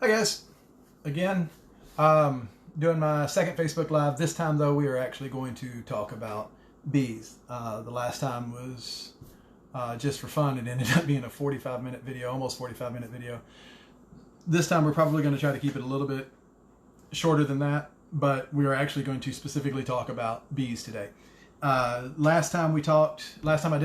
Hi guys, again, doing my second Facebook Live. This time though, we are actually going to talk about bees. The last time was just for fun. It ended up being a 45-minute video, almost 45-minute video. This time we're probably going to try to keep it a little bit shorter than that, but we are actually going to specifically talk about bees today. Last time I did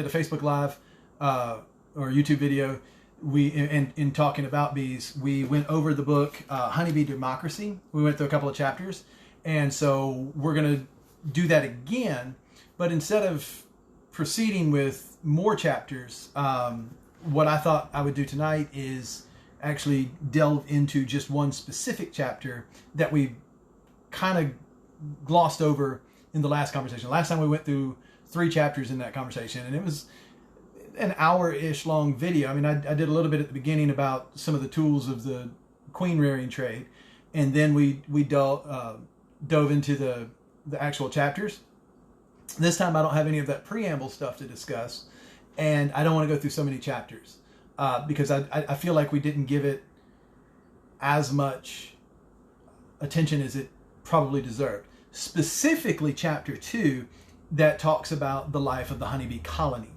a Facebook Live or YouTube video, in talking about bees, we went over the book Honeybee Democracy. We went through a couple of chapters, and so we're going to do that again, but instead of proceeding with more chapters, what I thought I would do tonight is actually delve into just one specific chapter that we kind of glossed over in the last conversation. Last time we went through 3 chapters in that conversation, and it was an hour-ish long video. I mean, I did a little bit at the beginning about some of the tools of the queen rearing trade, and then we dove into the actual chapters. This time I don't have any of that preamble stuff to discuss, and I don't want to go through so many chapters because I feel like we didn't give it as much attention as it probably deserved. Specifically chapter 2 that talks about the life of the honeybee colony,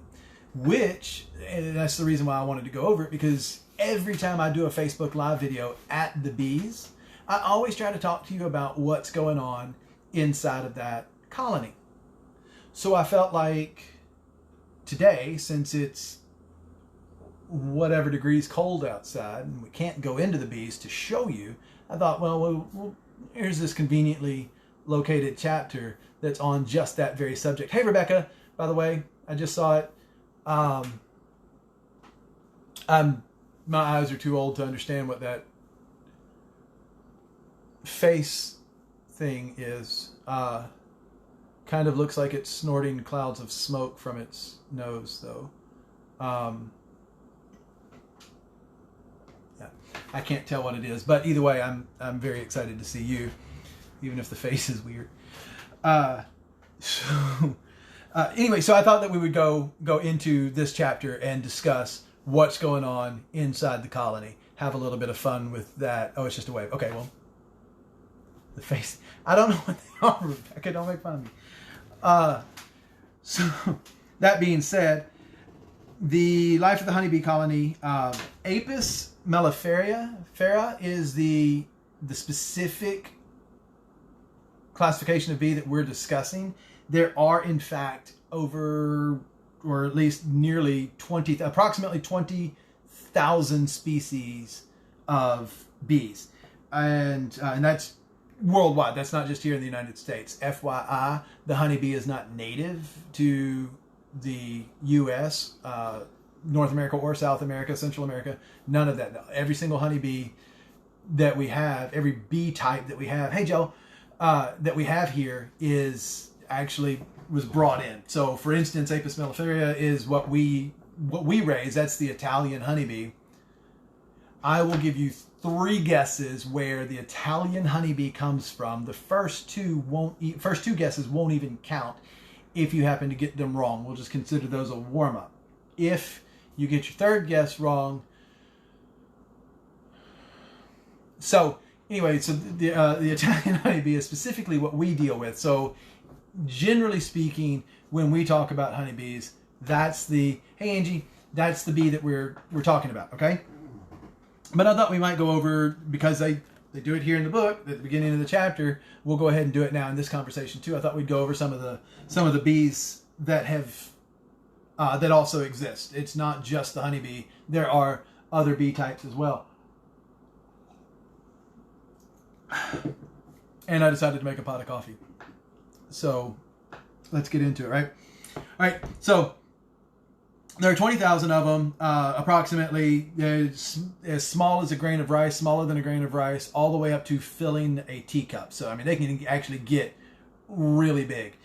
and that's the reason why I wanted to go over it, because every time I do a Facebook Live video at the bees, I always try to talk to you about what's going on inside of that colony. So I felt like today, since it's whatever degrees cold outside and we can't go into the bees to show you, I thought, well, here's this conveniently located chapter that's on just that very subject. Hey, Rebecca, by the way, I just saw it. My eyes are too old to understand what that face thing is. Kind of looks like it's snorting clouds of smoke from its nose, though. Yeah, I can't tell what it is, but either way, I'm very excited to see you, even if the face is weird. Anyway, so I thought that we would go into this chapter and discuss what's going on inside the colony. Have a little bit of fun with that. Oh, it's just a wave. Okay, well, the face. I don't know what they are, Rebecca. Don't make fun of me. So, that being said, the life of the honeybee colony, Apis mellifera is the specific classification of bee that we're discussing. There are, in fact, or at least approximately 20,000 species of bees. And that's worldwide. That's not just here in the United States. FYI, the honeybee is not native to the U.S., North America or South America, Central America. None of that. No. Every single honeybee that we have, every bee type that we have, hey, Joe, that we have here was brought in. So, for instance, Apis mellifera is what we raise. That's the Italian honeybee. I will give you 3 guesses where the Italian honeybee comes from. The first two guesses won't even count if you happen to get them wrong. We'll just consider those a warm-up. If you get your 3rd guess wrong, so anyway, so the Italian honeybee is specifically what we deal with. So generally speaking, when we talk about honeybees, that's the bee that we're talking about, okay? But I thought we might go over, because they do it here in the book at the beginning of the chapter. We'll go ahead and do it now in this conversation too. I thought we'd go over some of the bees that have that also exist. It's not just the honeybee. There are other bee types as well. And I decided to make a pot of coffee. So let's get into it, right? All right, so there are 20,000 of them, approximately as small as a grain of rice, smaller than a grain of rice, all the way up to filling a teacup. So, I mean, they can actually get really big.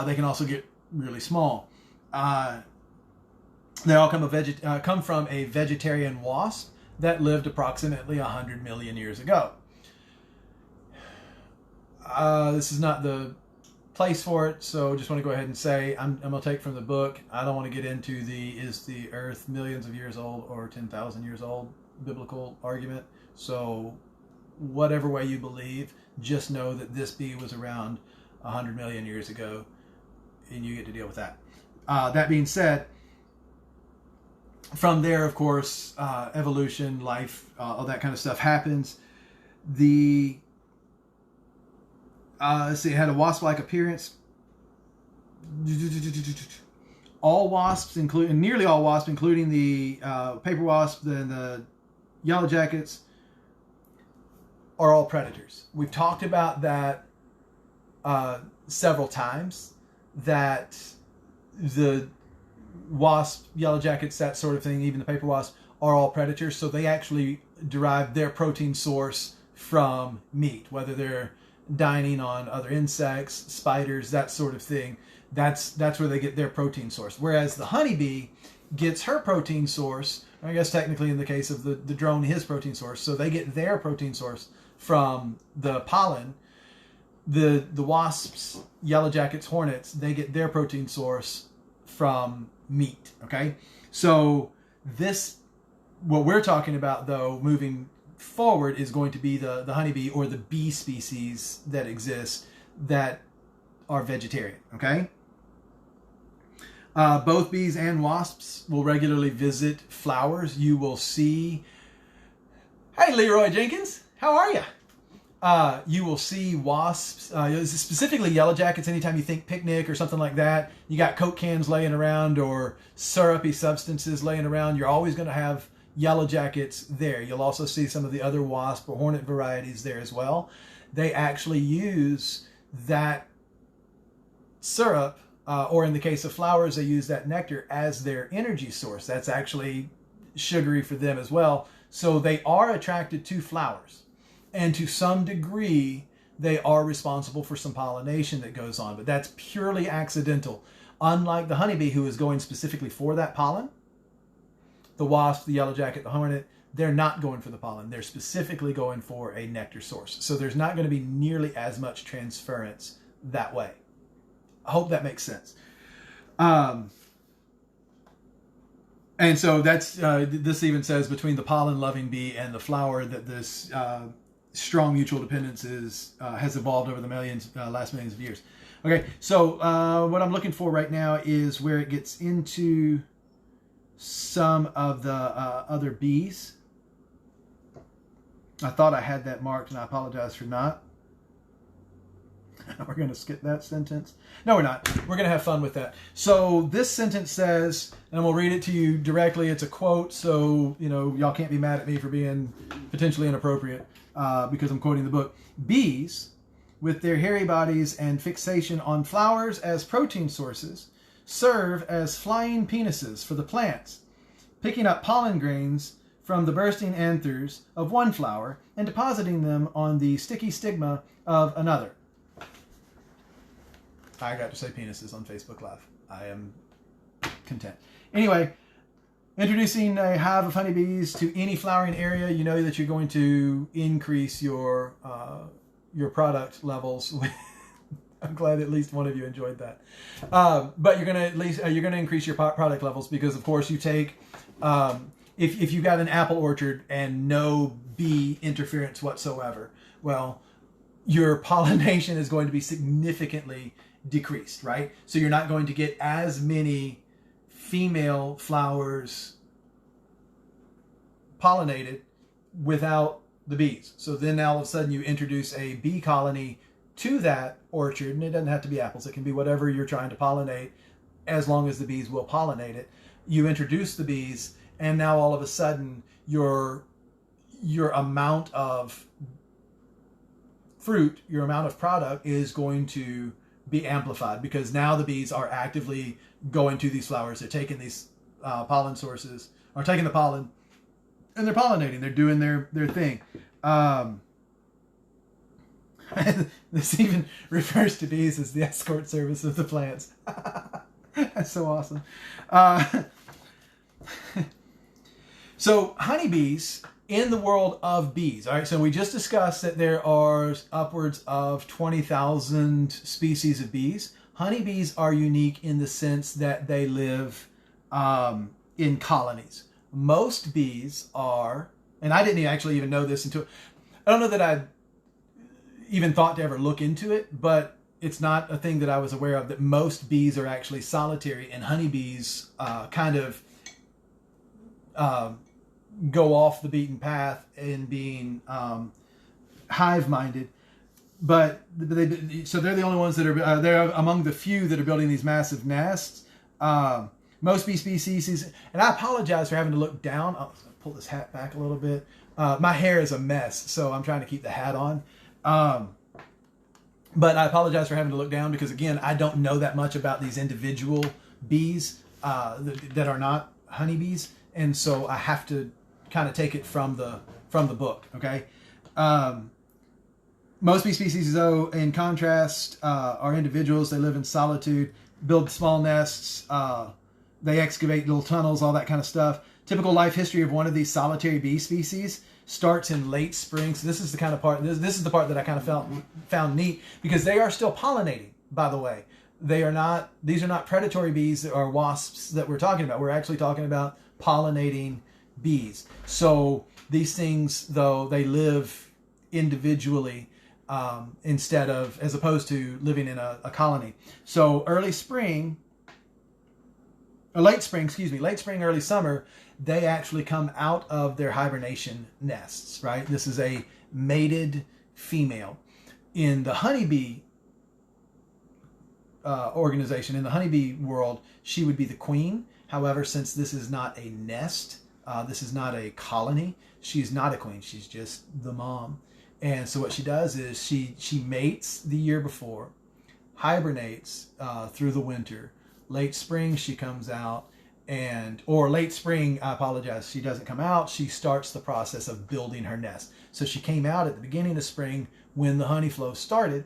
They can also get really small. They all come from a vegetarian wasp that lived approximately 100 million years ago. This is not the place for it, so just want to go ahead and say I'm going to take from the book. I don't want to get into is the earth millions of years old or 10,000 years old biblical argument. So whatever way you believe, just know that this bee was around 100 million years ago, and you get to deal with that. That being said, from there, of course, evolution, life, all that kind of stuff happens. Let's see, it had a wasp-like appearance. All wasps, nearly all wasps, including the paper wasp and the yellow jackets, are all predators. We've talked about that several times, that the wasp, yellow jackets, that sort of thing, even the paper wasp, are all predators. So they actually derive their protein source from meat, whether they're dining on other insects, spiders, that sort of thing. That's where they get their protein source. Whereas the honeybee gets her protein source, I guess technically in the case of the drone, his protein source. So they get their protein source from the pollen. The wasps, yellow jackets, hornets, they get their protein source from meat. Okay, so what we're talking about though, moving forward, is going to be the honeybee, or the bee species that exist that are vegetarian. Okay, both bees and wasps will regularly visit flowers. You will see, hey Leroy Jenkins, how are you? You will see wasps, specifically yellow jackets. Anytime you think picnic or something like that, you got Coke cans laying around or syrupy substances laying around, you're always going to have yellow jackets there. You'll also see some of the other wasp or hornet varieties there as well. They actually use that syrup, or in the case of flowers, they use that nectar as their energy source. That's actually sugary for them as well. So they are attracted to flowers. And to some degree, they are responsible for some pollination that goes on. But that's purely accidental. Unlike the honeybee, who is going specifically for that pollen, the wasp, the yellow jacket, the hornet, they're not going for the pollen. They're specifically going for a nectar source. So there's not going to be nearly as much transference that way. I hope that makes sense. And so that's, this even says between the pollen-loving bee and the flower that this strong mutual dependence has evolved over the last millions of years. Okay, so what I'm looking for right now is where it gets into some of the other bees. I thought I had that marked, and I apologize for not. We're going to skip that sentence. No, we're not. We're going to have fun with that. So this sentence says, and we'll read it to you directly. It's a quote, so y'all can't be mad at me for being potentially inappropriate because I'm quoting the book. Bees, with their hairy bodies and fixation on flowers as protein sources, serve as flying penises for the plants, picking up pollen grains from the bursting anthers of one flower and depositing them on the sticky stigma of another. I got to say penises on Facebook Live. I am content. Anyway, introducing a hive of honeybees to any flowering area, you know that you're going to increase your product levels. I'm glad at least one of you enjoyed that. But you're going to increase your product levels because, of course, you take if you've got an apple orchard and no bee interference whatsoever, well, your pollination is going to be significantly decreased, right? So you're not going to get as many female flowers pollinated without the bees. So then all of a sudden you introduce a bee colony to that orchard, and it doesn't have to be apples. It can be whatever you're trying to pollinate, as long as the bees will pollinate it. You introduce the bees, and now all of a sudden your amount of fruit, your amount of product is going to be amplified because now the bees are actively going to these flowers. They're taking these pollen sources, or taking the pollen, and they're pollinating. They're doing their thing. This even refers to bees as the escort service of the plants. That's so awesome. So honeybees in the world of bees. All right, so we just discussed that there are upwards of 20,000 species of bees. Honeybees are unique in the sense that they live in colonies. Most bees are, and I didn't actually even know this until, I don't know that I even thought to ever look into it, but it's not a thing that I was aware of, that most bees are actually solitary, and honeybees kind of go off the beaten path in being hive-minded. But so they're the only ones that are they're among the few that are building these massive nests. Most bee species, and I apologize for having to look down. I'll pull this hat back a little bit. My hair is a mess, so I'm trying to keep the hat on. But I apologize for having to look down because, again, I don't know that much about these individual bees that are not honeybees, and so I have to kind of take it from the book. Okay. Most bee species, though, in contrast, are individuals. They live in solitude, build small nests, they excavate little tunnels, all that kind of stuff. Typical life history of one of these solitary bee species starts in late spring. So this is the kind of part, this is the part that I kind of found neat, because they are still pollinating, by the way. These are not predatory bees or wasps that we're talking about. We're actually talking about pollinating bees. So these things, though, they live individually, as opposed to living in a colony. So late spring, early summer, they actually come out of their hibernation nests, right? This is a mated female. In the honeybee organization, in the honeybee world, she would be the queen. However, since this is not a nest, this is not a colony, she's not a queen, she's just the mom. And so what she does is she mates the year before, hibernates through the winter. Late spring she comes out, or late spring, I apologize, she doesn't come out. She starts the process of building her nest. So she came out at the beginning of spring when the honey flow started.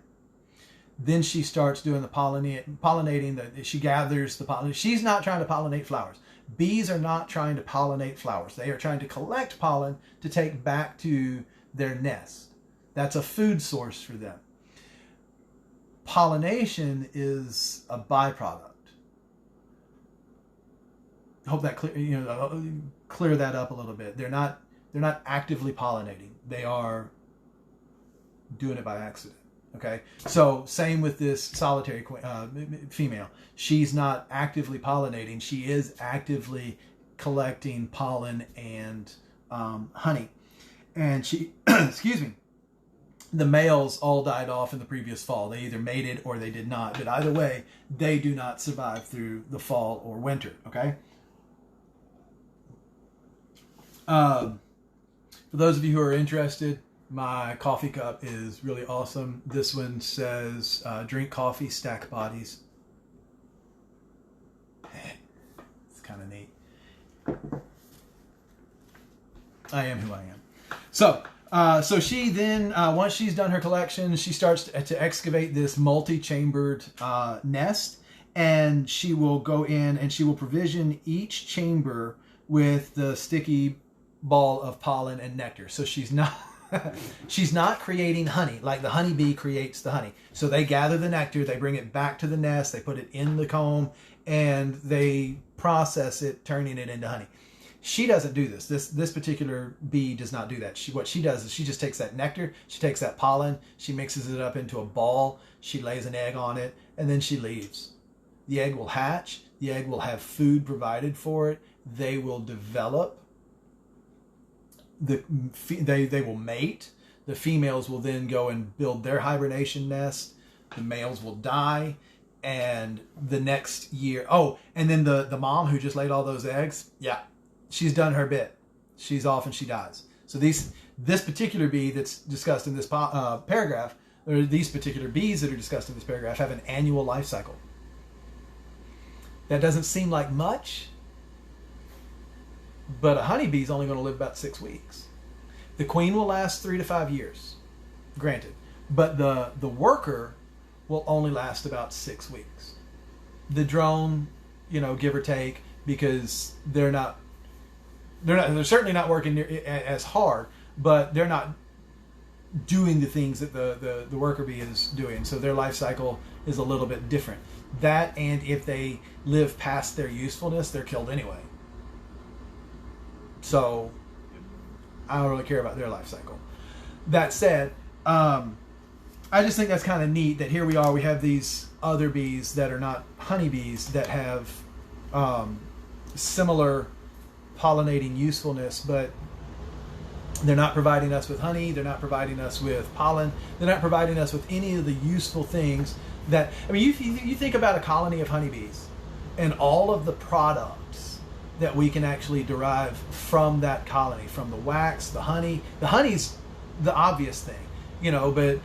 Then she starts doing the pollinating. She gathers the pollen. She's not trying to pollinate flowers. Bees are not trying to pollinate flowers. They are trying to collect pollen to take back to their nest. That's a food source for them. Pollination is a byproduct. Hope that clear that up a little bit. They're not actively pollinating. They are doing it by accident. Okay, so same with this solitary female. She's not actively pollinating. She is actively collecting pollen and honey. And she, excuse me, the males all died off in the previous fall. They either mated or they did not. But either way, they do not survive through the fall or winter. Okay. For those of you who are interested, my coffee cup is really awesome. This one says, drink coffee, stack bodies. It's kind of neat. I am who I am. So she then, once she's done her collection, she starts to excavate this multi-chambered nest, and she will go in and she will provision each chamber with the sticky ball of pollen and nectar. So she's not creating honey like the honeybee creates the honey. So they gather the nectar, they bring it back to the nest, they put it in the comb, and they process it, turning it into honey. She doesn't do this. This particular bee does not do that. What she does is she just takes that nectar, she takes that pollen, she mixes it up into a ball, she lays an egg on it, and then she leaves. The egg will hatch, the egg will have food provided for it, they will develop, they will mate. The females will then go and build their hibernation nest. The males will die, and the next year, and then the mom who just laid all those eggs, she's done her bit. She's off and she dies. So this particular bee that's discussed in this paragraph, or these particular bees that are discussed in this paragraph, have an annual life cycle. That doesn't seem like much, but a honeybee is only going to live about 6 weeks. The queen will last 3 to 5 years, granted, but the worker will only last about 6 weeks. The drone, give or take, because they're certainly not working as hard, but they're not doing the things that the worker bee is doing. So their life cycle is a little bit different. That, and if they live past their usefulness, they're killed anyway. So I don't really care about their life cycle. that said, I just think that's kind of neat that here we are. We have these other bees that are not honeybees that have similar pollinating usefulness, but they're not providing us with honey. They're not providing us with pollen. They're not providing us with any of the useful things that, I mean, you think about a colony of honeybees and all of the products that we can actually derive from that colony, from the wax, the honey. The honey's the obvious thing, you know, but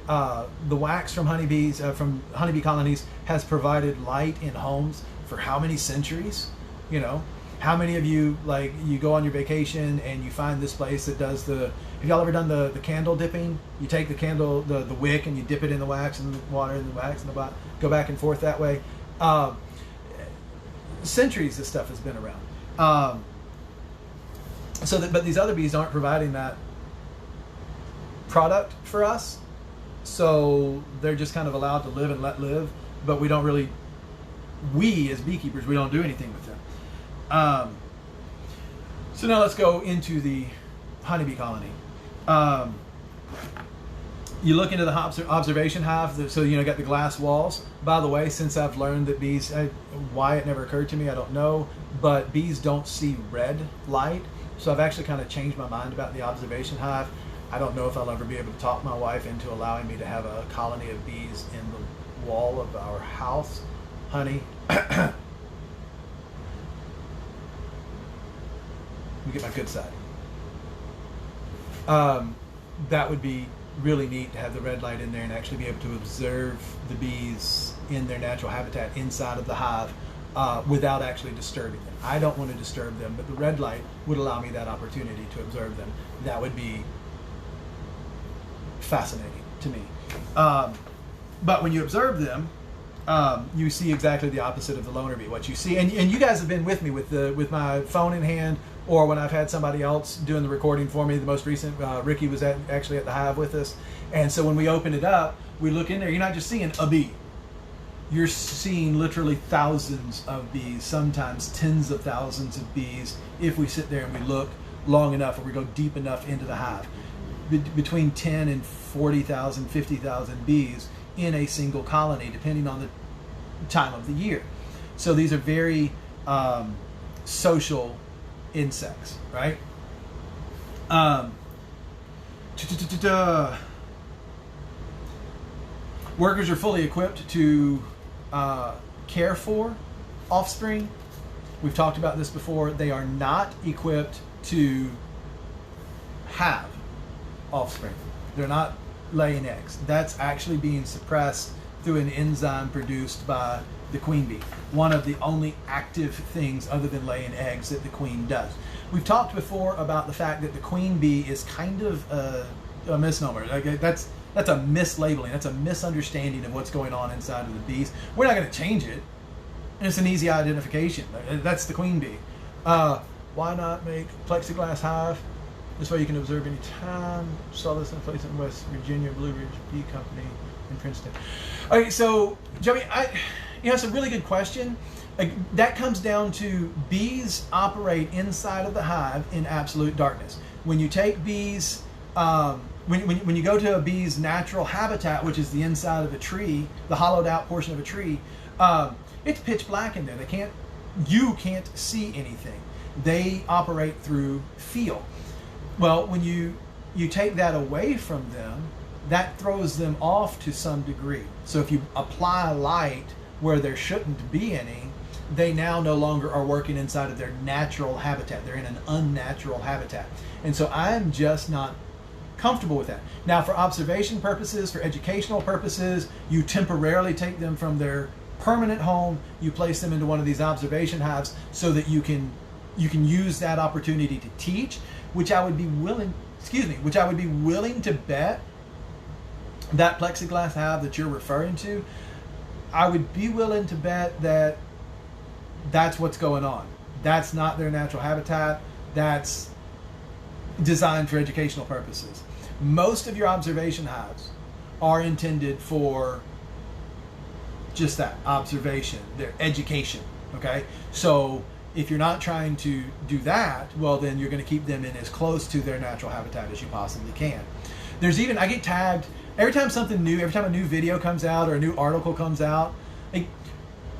the wax from honeybees, from honeybee colonies, has provided light in homes for how many centuries, you know? How many of you, like, you go on your vacation and you find this place that does have y'all ever done the candle dipping? You take the candle, the wick, and you dip it in the wax and the water and the wax and go back and forth that way. Centuries this stuff has been around. But these other bees aren't providing that product for us, so they're just kind of allowed to live and let live, but we as beekeepers, we don't do anything with them. So now let's go into the honeybee colony. You look into the observation hive, so you know, got the glass walls. By the way, since I've learned that bees, why it never occurred to me, I don't know, but bees don't see red light. So I've actually kind of changed my mind about the observation hive. I don't know if I'll ever be able to talk my wife into allowing me to have a colony of bees in the wall of our house. Honey, let me get my good side. That would be really neat to have the red light in there and actually be able to observe the bees in their natural habitat inside of the hive without actually disturbing them. I don't want to disturb them, but the red light would allow me that opportunity to observe them. That would be fascinating to me. But when you observe them, you see exactly the opposite of the loner bee. What you see, and you guys have been with me with my phone in hand, or when I've had somebody else doing the recording for me. The most recent, Ricky was actually at the hive with us, and so when we open it up, we look in there. You're not just seeing a bee. You're seeing literally thousands of bees, sometimes tens of thousands of bees, if we sit there and we look long enough, or we go deep enough into the hive. Between 10 and 40,000, 50,000 bees in a single colony, depending on the time of the year. So these are very social insects, right? Workers are fully equipped to care for offspring. We've talked about this before. They are not equipped to have offspring. They're not laying eggs. That's actually being suppressed through an enzyme produced by the queen bee. One of the only active things other than laying eggs that the queen does. We've talked before about the fact that the queen bee is kind of a misnomer. Like, that's a mislabeling. That's a misunderstanding of what's going on inside of the bees. We're not going to change it. And it's an easy identification. That's the queen bee. Why not make plexiglass hive? This way you can observe any time. Saw this in a place in West Virginia, Blue Ridge Bee Company in Princeton. Okay, so Joey, it's a really good question. That comes down to bees operate inside of the hive in absolute darkness. When you take bees, when you go to a bee's natural habitat, which is the inside of a tree, the hollowed out portion of a tree, it's pitch black in there. You can't see anything. They operate through feel. Well, when you take that away from them, that throws them off to some degree. So if you apply light where there shouldn't be any, they now no longer are working inside of their natural habitat. They're in an unnatural habitat. And so I'm just not comfortable with that. Now, for observation purposes, for educational purposes, you temporarily take them from their permanent home, you place them into one of these observation hives so that you can use that opportunity to teach, which I would be willing to bet that plexiglass hive that you're referring to, I would be willing to bet that that's what's going on. That's not their natural habitat. That's designed for educational purposes. Most of your observation hives are intended for just that, observation, their education, okay? So if you're not trying to do that, well, then you're going to keep them in as close to their natural habitat as you possibly can. There's even, I get tagged every time something new, every time a new video comes out or a new article comes out. Like,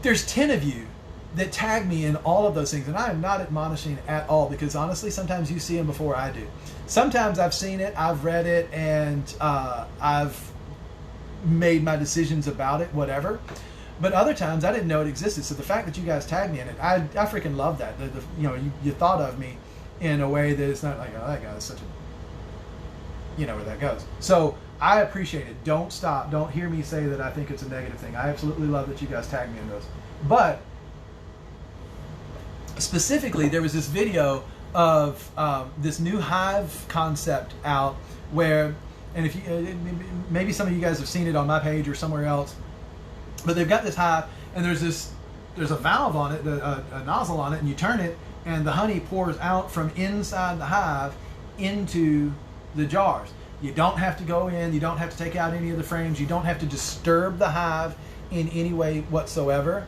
there's 10 of you that tag me in all of those things, and I am not admonishing at all, because honestly, sometimes you see them before I do. Sometimes I've seen it, I've read it, and I've made my decisions about it, whatever. But other times I didn't know it existed. So the fact that you guys tagged me in it, I freaking love that. You thought of me in a way that it's not like, oh, that guy is such a, you know where that goes. So I appreciate it. Don't stop. Don't hear me say that I think it's a negative thing. I absolutely love that you guys tagged me in those. But specifically, there was this video of this new hive concept out where, and if you maybe some of you guys have seen it on my page or somewhere else, but they've got this hive, and there's a valve on it, a nozzle on it, and you turn it, and the honey pours out from inside the hive into the jars. You don't have to go in, you don't have to take out any of the frames, you don't have to disturb the hive in any way whatsoever.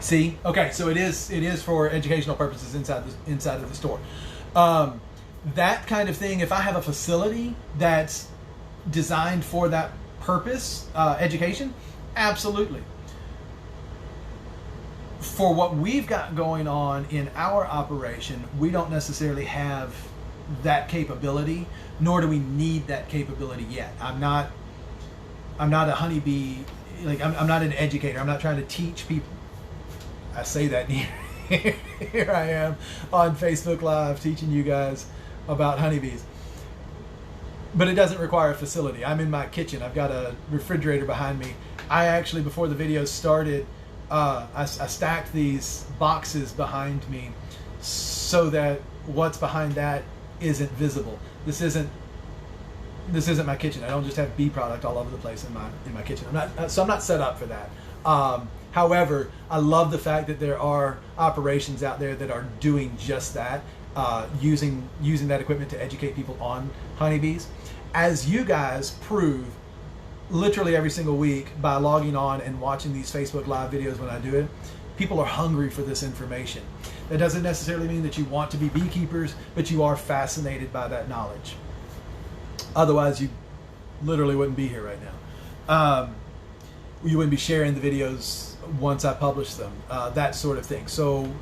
See, okay, so it is for educational purposes inside of the store. That kind of thing. If I have a facility that's designed for that purpose, education, absolutely. For what we've got going on in our operation, we don't necessarily have that capability, nor do we need that capability yet. I'm not a honeybee. Like I'm not an educator. I'm not trying to teach people. I say that here I am on Facebook Live teaching you guys about honeybees. But it doesn't require a facility. I'm in my kitchen. I've got a refrigerator behind me. I actually, before the video started, I stacked these boxes behind me so that what's behind that isn't visible. This isn't my kitchen. I don't just have bee product all over the place in my kitchen. I'm not set up for that. However, I love the fact that there are operations out there that are doing just that, using that equipment to educate people on honeybees. As you guys prove literally every single week by logging on and watching these Facebook Live videos when I do it, people are hungry for this information. That doesn't necessarily mean that you want to be beekeepers, but you are fascinated by that knowledge. Otherwise, you literally wouldn't be here right now. You wouldn't be sharing the videos once I publish them, that sort of thing. So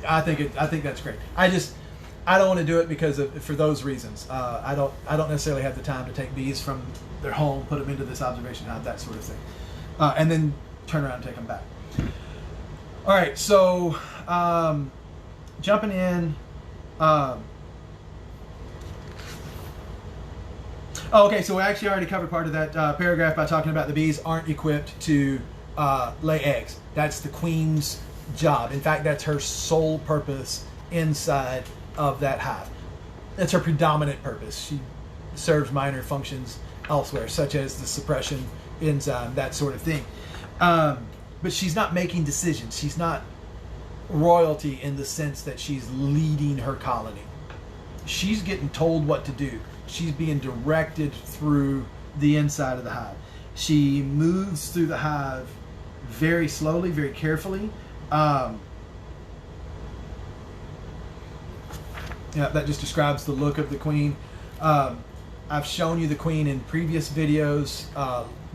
I think that's great. I don't want to do it because for those reasons. I don't necessarily have the time to take bees from their home, put them into this observation hive, that sort of thing, and then turn around and take them back. All right, so jumping in. Okay, so we actually already covered part of that paragraph by talking about the bees aren't equipped to lay eggs. That's the queen's job. In fact, that's her sole purpose inside of that hive. That's her predominant purpose. She serves minor functions elsewhere, such as the suppression enzyme, that sort of thing. But she's not making decisions. She's not royalty in the sense that she's leading her colony. She's getting told what to do. She's being directed through the inside of the hive. She moves through the hive very slowly, very carefully. Yeah, that just describes the look of the queen. I've shown you the queen in previous videos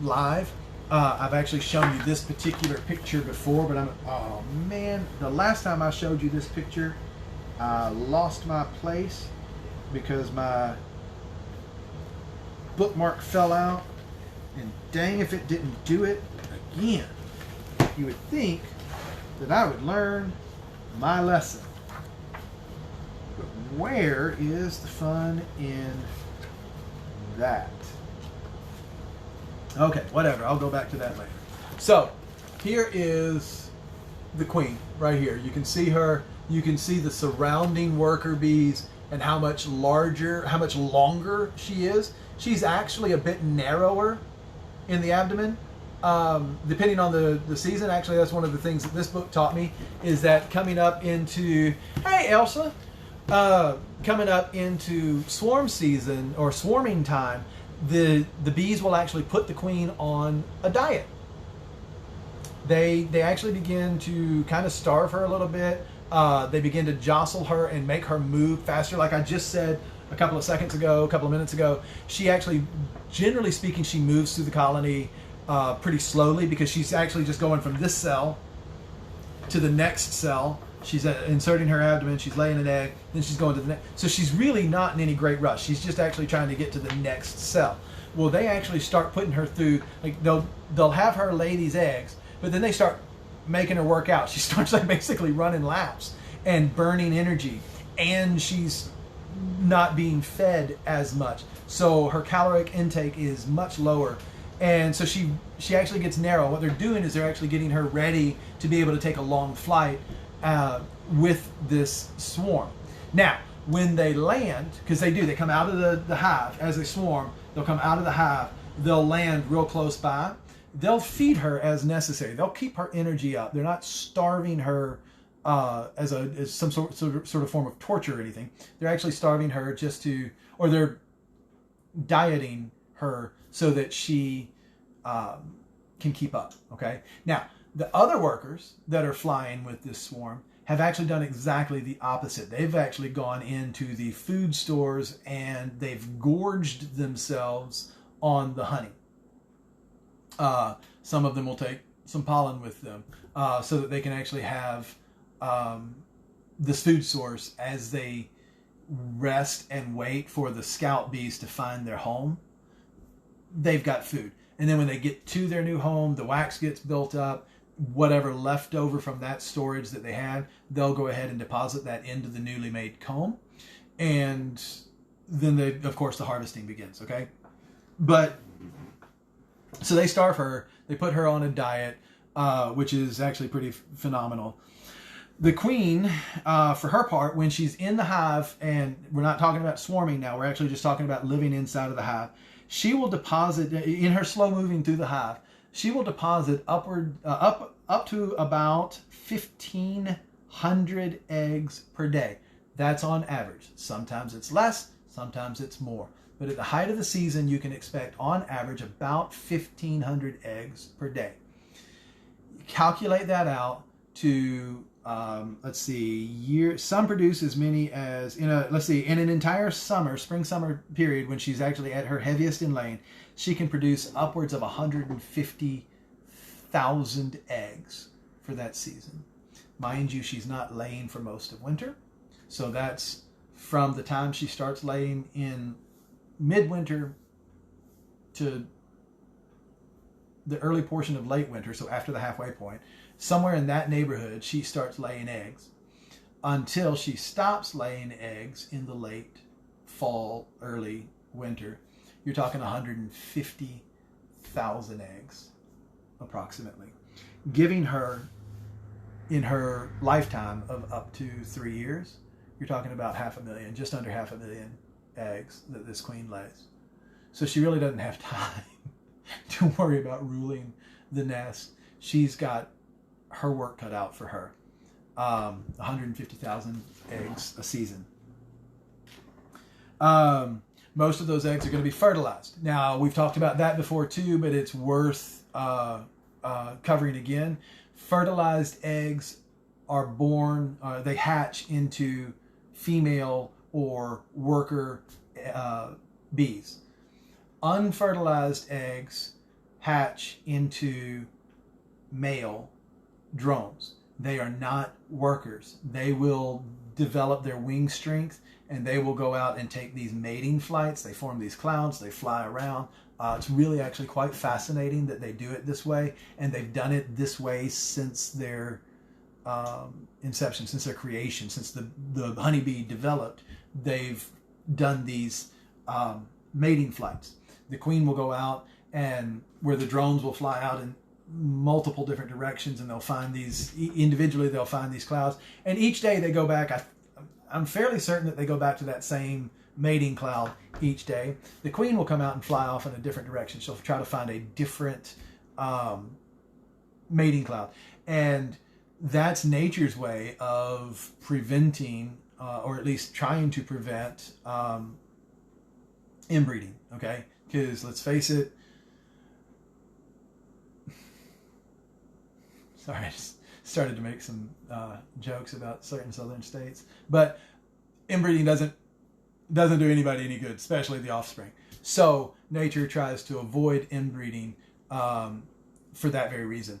live. I've actually shown you this particular picture before, but oh man, the last time I showed you this picture, I lost my place because my bookmark fell out, and dang if it didn't do it again. You would think that I would learn my lesson. But where is the fun in that? Okay, whatever. I'll go back to that later. So, here is the queen right here. You can see her. You can see the surrounding worker bees and how much larger, how much longer she is. She's actually a bit narrower in the abdomen. Depending on the season, actually that's one of the things that this book taught me, is that coming up into, hey Elsa, coming up into swarm season or swarming time, the bees will actually put the queen on a diet. They actually begin to kind of starve her a little bit, They begin to jostle her and make her move faster. Like I just said a couple of minutes ago, she actually, generally speaking, she moves through the colony pretty slowly because she's actually just going from this cell to the next cell. She's inserting her abdomen, she's laying an egg, then she's going to the next. So she's really not in any great rush. She's just actually trying to get to the next cell. Well, they actually start putting her through, like they'll have her lay these eggs, but then they start making her work out. She starts like basically running laps and burning energy, and she's not being fed as much. So her caloric intake is much lower. And so she actually gets narrow. What they're doing is they're actually getting her ready to be able to take a long flight with this swarm. Now, when they land, because they come out of the hive as they swarm, they'll come out of the hive, they'll land real close by. They'll feed her as necessary. They'll keep her energy up. They're not starving her as some sort of form of torture or anything. They're actually starving her or they're dieting her so that she can keep up. Okay. Now, the other workers that are flying with this swarm have actually done exactly the opposite. They've actually gone into the food stores and they've gorged themselves on the honey. Some of them will take some pollen with them so that they can actually have this food source as they rest and wait for the scout bees to find their home. They've got food. And then when they get to their new home, the wax gets built up. Whatever left over from that storage that they had, they'll go ahead and deposit that into the newly made comb. And then, of course, the harvesting begins, okay? But, so they starve her. They put her on a diet, which is actually pretty phenomenal. The queen, for her part, when she's in the hive, and we're not talking about swarming now, we're actually just talking about living inside of the hive, she will deposit, in her slow moving through the hive, she will deposit up to about 1,500 eggs per day. That's on average. Sometimes it's less, sometimes it's more. But at the height of the season, you can expect on average about 1,500 eggs per day. Calculate that out to, some produce as many as, in an entire spring-summer period when she's actually at her heaviest in laying, she can produce upwards of 150,000 eggs for that season. Mind you, she's not laying for most of winter. So that's from the time she starts laying in midwinter to the early portion of late winter, so after the halfway point. Somewhere in that neighborhood, she starts laying eggs until she stops laying eggs in the late fall, early winter. You're talking 150,000 eggs, approximately, giving her, in her lifetime of up to 3 years, you're talking about just under 500,000 eggs that this queen lays. So she really doesn't have time to worry about ruling the nest. She's got her work cut out for her. 150,000 eggs a season. Most of those eggs are going to be fertilized. Now, we've talked about that before too, but it's worth covering again. Fertilized eggs are born, they hatch into female or worker bees. Unfertilized eggs hatch into male drones. They are not workers. They will develop their wing strength and they will go out and take these mating flights. They form these clouds, they fly around. It's really actually quite fascinating that they do it this way, and they've done it this way since their inception, since their creation, since the honeybee developed. They've done these mating flights. The queen will go out, and where the drones will fly out in multiple different directions, and they'll find these individually. They'll find these clouds, and each day they go back. I'm fairly certain that they go back to that same mating cloud each day. The queen will come out and fly off in a different direction. She'll try to find a different mating cloud, and that's nature's way of preventing, or at least trying to prevent, inbreeding. Okay, because let's face it. Sorry, I just started to make some jokes about certain southern states. But inbreeding doesn't do anybody any good, especially the offspring. So nature tries to avoid inbreeding for that very reason.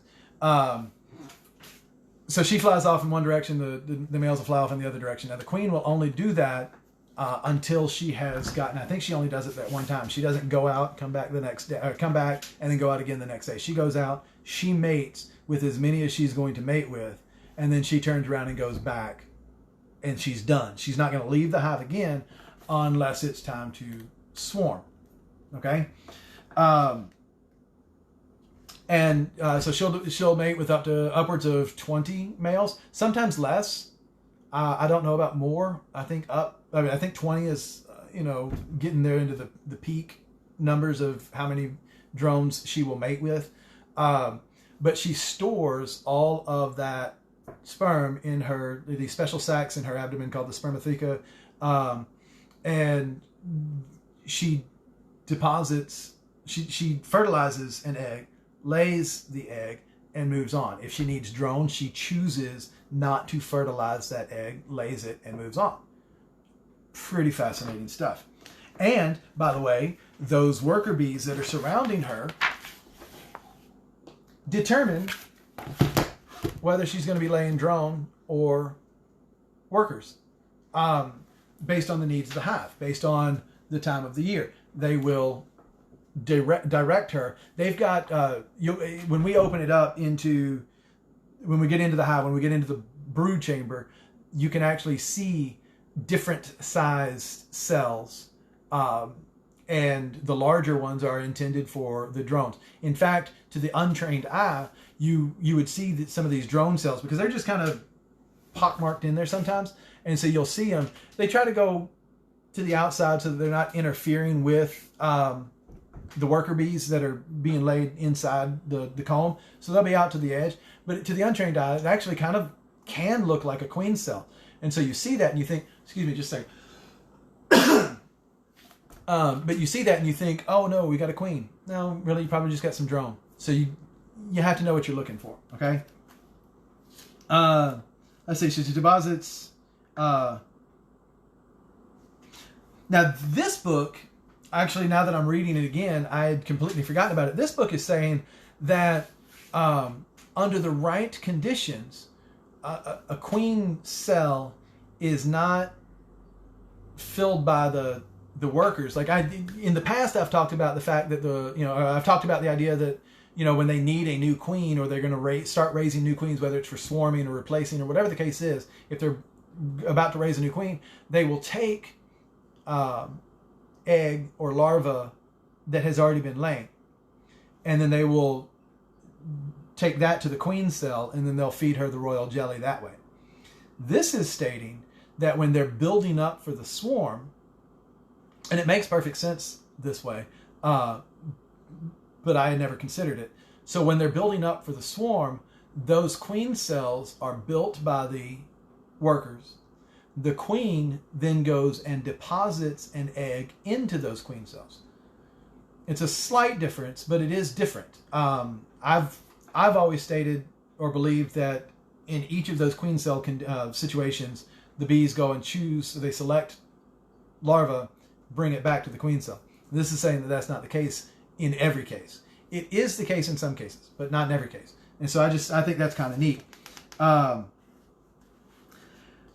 So she flies off in one direction, the males will fly off in the other direction. Now the queen will only do that until she has gotten, I think she only does it that one time. She doesn't go out, come back the next day, or come back and then go out again the next day. She goes out, she mates with as many as she's going to mate with, and then she turns around and goes back and she's done. She's not going to leave the hive again unless it's time to swarm. Okay? So she'll mate with upwards of 20 males, sometimes less. I don't know about more. I think 20 is getting there into the peak numbers of how many drones she will mate with. But she stores all of that sperm in these special sacs in her abdomen called the spermatheca, and she deposits. She fertilizes an egg, lays the egg, and moves on. If she needs drones, she chooses not to fertilize that egg, lays it, and moves on. Pretty fascinating stuff. And, by the way, those worker bees that are surrounding her determine whether she's going to be laying drone or workers, based on the needs of the hive, based on the time of the year. They will direct her. They've got when we open it up when we get into the hive, when we get into the brood chamber, you can actually see different sized cells, and the larger ones are intended for the drones. In fact, to the untrained eye, you would see that some of these drone cells, because they're just kind of pockmarked in there sometimes, and so you'll see them. They try to go to the outside so that they're not interfering with the worker bees that are being laid inside the comb. So they'll be out to the edge. But to the untrained eye, it actually kind of can look like a queen cell. And so you see that and you think, excuse me, just a second. But you see that and you think, oh no, we got a queen. No, really, you probably just got some drone. So you have to know what you're looking for, okay? Let's see, she deposits. Now this book, actually, now that I'm reading it again, I had completely forgotten about it. This book is saying that under the right conditions, a queen cell is not filled by the workers. Like in the past, I've talked about the fact that I've talked about the idea that when they need a new queen, or they're going to start raising new queens, whether it's for swarming or replacing or whatever the case is, if they're about to raise a new queen, they will take egg or larva that has already been laid, and then they will take that to the queen cell, and then they'll feed her the royal jelly that way. This is stating that when they're building up for the swarm, and it makes perfect sense this way, but I had never considered it. So when they're building up for the swarm, those queen cells are built by the workers. The queen then goes and deposits an egg into those queen cells. It's a slight difference, but it is different. I've always stated or believed that in each of those queen cell situations, the bees go and choose, so they select larva, bring it back to the queen cell. This is saying that that's not the case in every case. It is the case in some cases, but not in every case. And so I think that's kind of neat.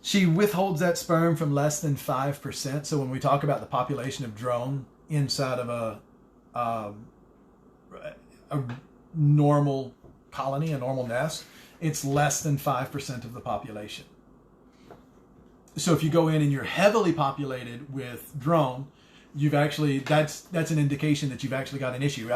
She withholds that sperm from less than 5%. So when we talk about the population of drone inside of a normal colony, a normal nest, it's less than 5% of the population. So if you go in and you're heavily populated with drone, you've actually, that's an indication that you've actually got an issue.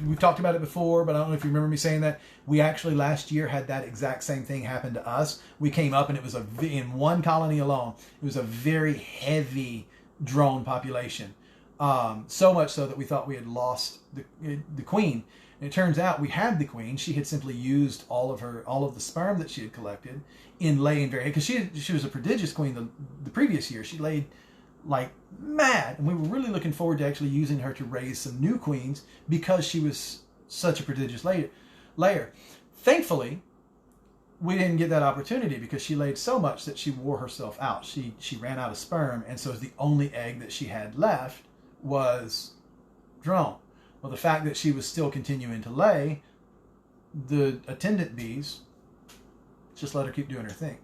We've talked about it before, but I don't know if you remember me saying that. We actually last year had that exact same thing happen to us. We came up and it was in one colony alone, it was a very heavy drone population. So much so that we thought we had lost the queen. And it turns out we had the queen. She had simply used all of the sperm that she had collected in laying because she was a prodigious queen the previous year. She laid like mad, and we were really looking forward to actually using her to raise some new queens because she was such a prodigious layer. Thankfully, we didn't get that opportunity because she laid so much that she wore herself out. She ran out of sperm, and so the only egg that she had left was drone. Well, the fact that she was still continuing to lay, the attendant bees just let her keep doing her thing.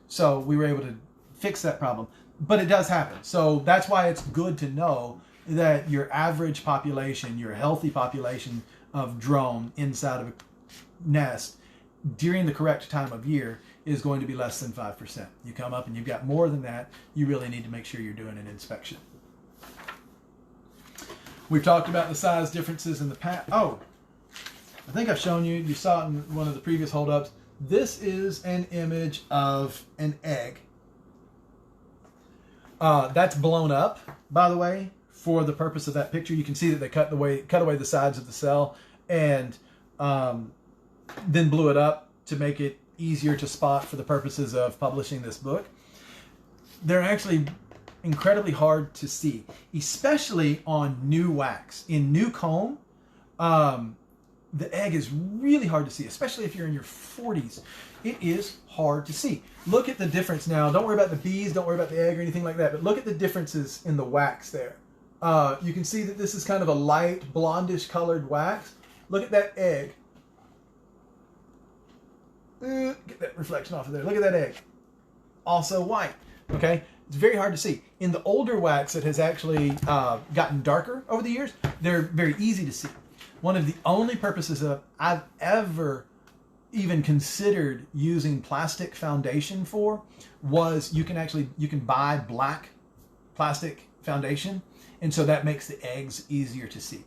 So we were able to fix that problem. But it does happen. So that's why it's good to know that your average population, your healthy population of drone inside of a nest during the correct time of year is going to be less than 5%. You come up and you've got more than that, you really need to make sure you're doing an inspection. We've talked about the size differences in the past. Oh, I think I've shown you, you saw it in one of the previous hold-ups. This is an image of an egg. That's blown up, by the way, for the purpose of that picture. You can see that they cut away the sides of the cell and then blew it up to make it easier to spot for the purposes of publishing this book. They're actually incredibly hard to see, especially on new wax. In new comb, the egg is really hard to see, especially if you're in your 40s. It is hard to see. Look at the difference now. Don't worry about the bees, don't worry about the egg or anything like that, but look at the differences in the wax there. You can see that this is kind of a light blondish colored wax. Look at that egg. Get that reflection off of there. Look at that egg. Also white. Okay? It's very hard to see. In the older wax that has actually gotten darker over the years, they're very easy to see. One of the only purposes that I've ever even considered using plastic foundation for was you can buy black plastic foundation, and so that makes the eggs easier to see.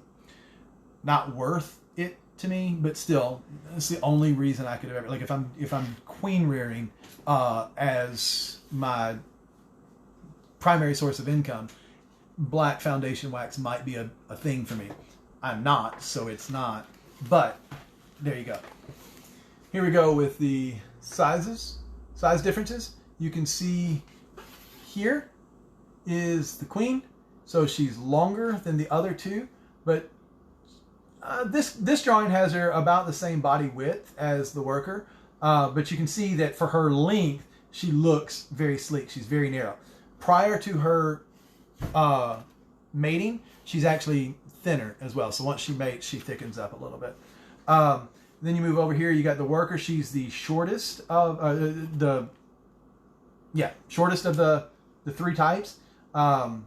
Not worth it to me, but still, that's the only reason I could have ever, like if I'm queen rearing as my primary source of income, black foundation wax might be a thing for me. I'm not, so it's not, but there you go. Here we go with the size differences. You can see here is the queen, so she's longer than the other two, but this drawing has her about the same body width as the worker, but you can see that for her length, she looks very sleek. She's very narrow. Prior to her mating, she's actually thinner as well. So once she mates, she thickens up a little bit. Then you move over here. You got the worker. She's the shortest of shortest of the three types. And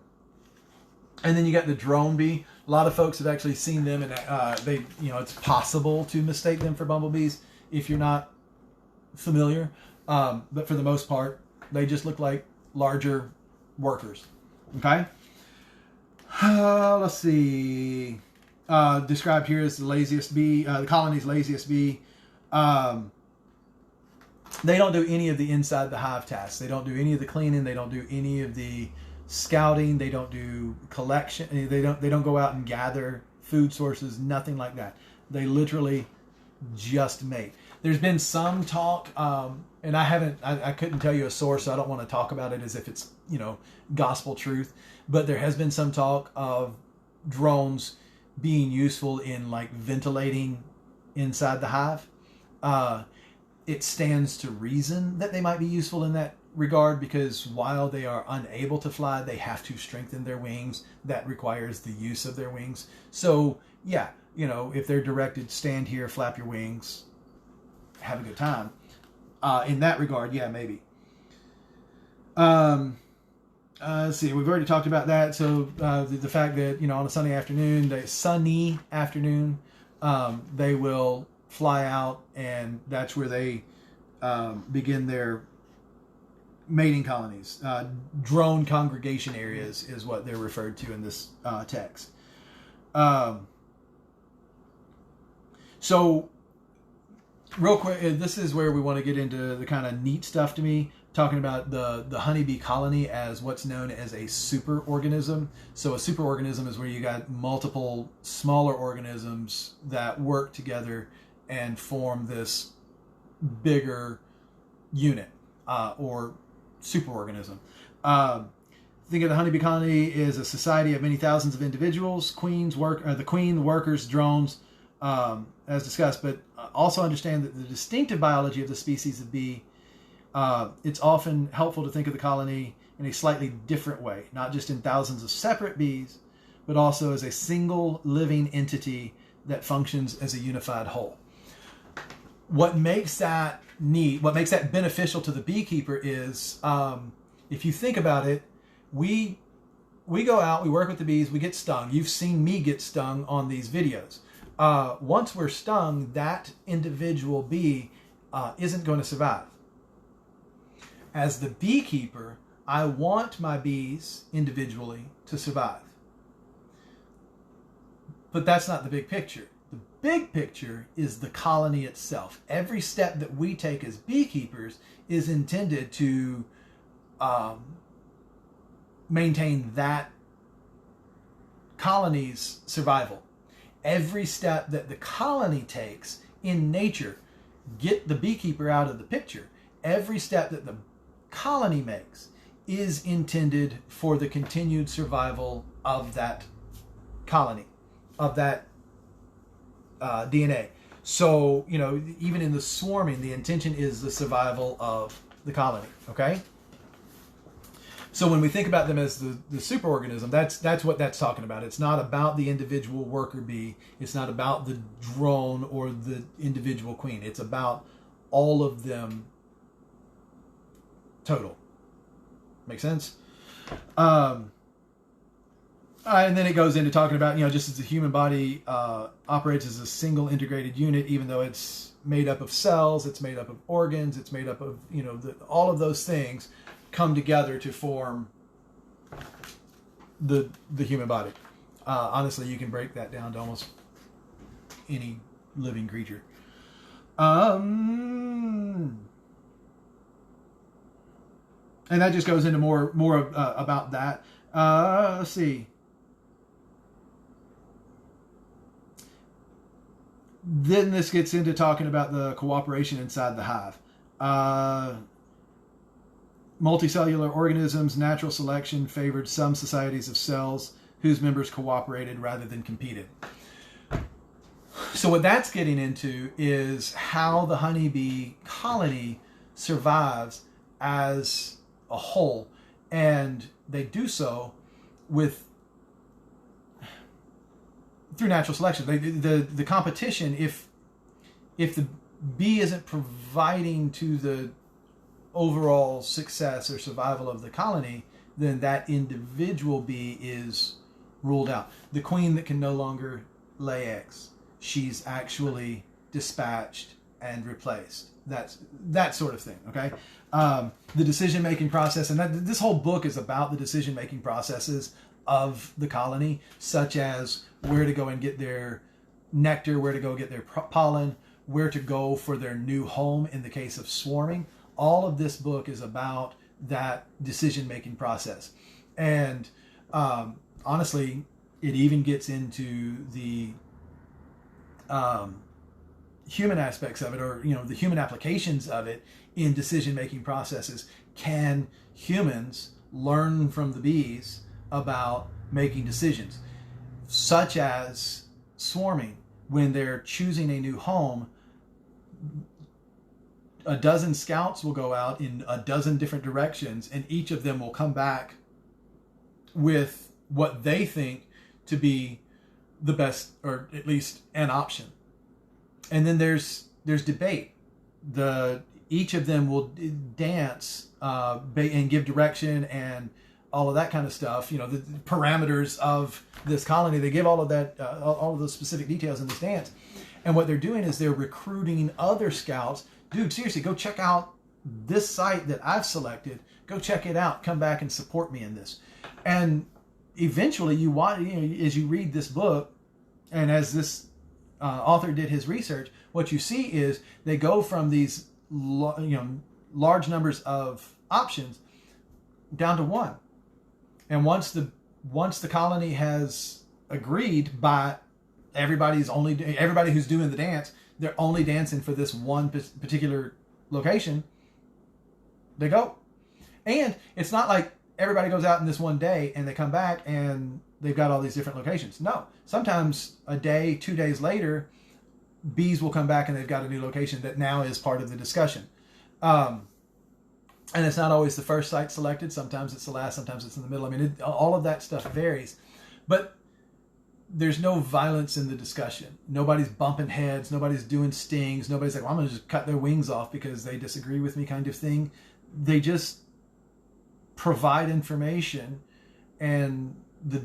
then you got the drone bee. A lot of folks have actually seen them, and it's possible to mistake them for bumblebees if you're not familiar. But for the most part, they just look like larger workers. Okay. Let's see. Described here as the laziest bee, the colony's laziest bee. They don't do any of the inside the hive tasks. They don't do any of the cleaning. They don't do any of the scouting. They don't do collection. They don't go out and gather food sources. Nothing like that. They literally just mate. There's been some talk, and I couldn't tell you a source, so I don't want to talk about it as if it's gospel truth. But there has been some talk of drones being useful in like ventilating inside the hive. It stands to reason that they might be useful in that regard, because while they are unable to fly, they have to strengthen their wings. That requires the use of their wings. So yeah, if they're directed, stand here, flap your wings, have a good time. In that regard, yeah, maybe. Let's see, we've already talked about that. So the fact that, on a sunny afternoon, they will fly out, and that's where they begin their mating colonies. Drone congregation areas is what they're referred to in this text. So real quick, this is where we want to get into the kind of neat stuff to me, talking about the honeybee colony as what's known as a superorganism. So a superorganism is where you got multiple smaller organisms that work together and form this bigger unit or superorganism. Think of the honeybee colony as a society of many thousands of individuals. The queen, the workers, drones, as discussed, but also understand that the distinctive biology of the species of bee, it's often helpful to think of the colony in a slightly different way, not just in thousands of separate bees, but also as a single living entity that functions as a unified whole. What makes that neat, what makes that beneficial to the beekeeper is, if you think about it, we go out, we work with the bees, we get stung. You've seen me get stung on these videos. Once we're stung, that individual bee isn't going to survive. As the beekeeper, I want my bees individually to survive. But that's not the big picture. The big picture is the colony itself. Every step that we take as beekeepers is intended to maintain that colony's survival. Every step that the colony takes in nature, get the beekeeper out of the picture. Every step that the colony makes is intended for the continued survival of that colony, of that DNA. So, you know, even in the swarming, the intention is the survival of the colony, okay? So when we think about them as the superorganism, that's what that's talking about. It's not about the individual worker bee. It's not about the drone or the individual queen. It's about all of them total. Make sense? And then it goes into talking about, you know, just as the human body operates as a single integrated unit, even though it's made up of cells, it's made up of organs, it's made up of, you know, all of those things come together to form the human body. Honestly, you can break that down to almost any living creature. And that just goes into more about that. Let's see. Then this gets into talking about the cooperation inside the hive. Multicellular organisms, natural selection favored some societies of cells whose members cooperated rather than competed. So what that's getting into is how the honeybee colony survives as a whole, and they do so through natural selection. The competition, if the bee isn't providing to the overall success or survival of the colony, then that individual bee is ruled out. The queen that can no longer lay eggs, she's actually dispatched and replaced. That's that sort of thing, okay? The decision-making process, and this whole book is about the decision-making processes of the colony, such as where to go and get their nectar, where to go get their pollen, where to go for their new home in the case of swarming. All of this book is about that decision-making process. And honestly, it even gets into the human aspects of it, or, you know, the human applications of it in decision-making processes. Can humans learn from the bees about making decisions, such as swarming? When they're choosing a new home, a dozen scouts will go out in a dozen different directions, and each of them will come back with what they think to be the best, or at least an option. And then there's debate. Each of them will dance and give direction and all of that kind of stuff. You know, the parameters of this colony. They give all of that, all of those specific details in this dance. And what they're doing is they're recruiting other scouts. Dude, seriously, go check out this site that I've selected. Go check it out. Come back and support me in this. And eventually, as you read this book, and as this author did his research, what you see is they go from these large numbers of options down to one. And once the colony has agreed by everybody who's doing the dance, they're only dancing for this one particular location, they go. And it's not like everybody goes out in this one day and they come back and they've got all these different locations. No. Sometimes a day, 2 days later, bees will come back and they've got a new location that now is part of the discussion. And it's not always the first site selected. Sometimes it's the last, sometimes it's in the middle. I mean, all of that stuff varies. But there's no violence in the discussion. Nobody's bumping heads. Nobody's doing stings. Nobody's like, well, I'm going to just cut their wings off because they disagree with me kind of thing. They just provide information, and the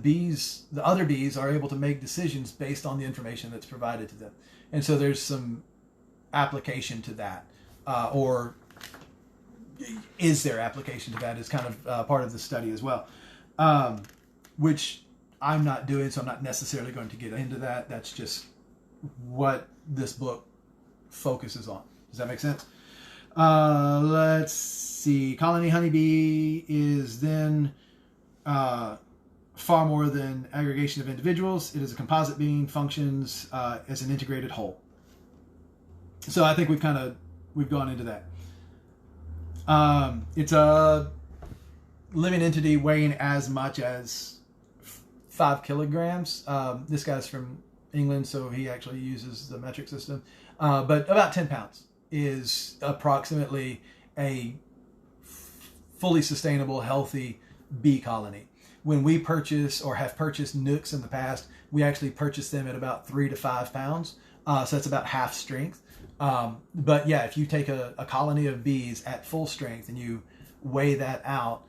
other bees are able to make decisions based on the information that's provided to them. And so there's some application to that, or is there application to that is kind of part of the study as well, which I'm not doing, so I'm not necessarily going to get into that. That's just what this book focuses on. Does that make sense? Let's see. Colony honeybee is then far more than aggregation of individuals. It is a composite being, functions as an integrated whole. So I think we've gone into that. It's a living entity weighing as much as 5 kilograms. This guy's from England, so he actually uses the metric system. But about 10 pounds is approximately a fully sustainable, healthy bee colony. When we purchase or have purchased Nooks in the past, we actually purchase them at about 3 to 5 pounds. So that's about half strength. But yeah, if you take a colony of bees at full strength and you weigh that out,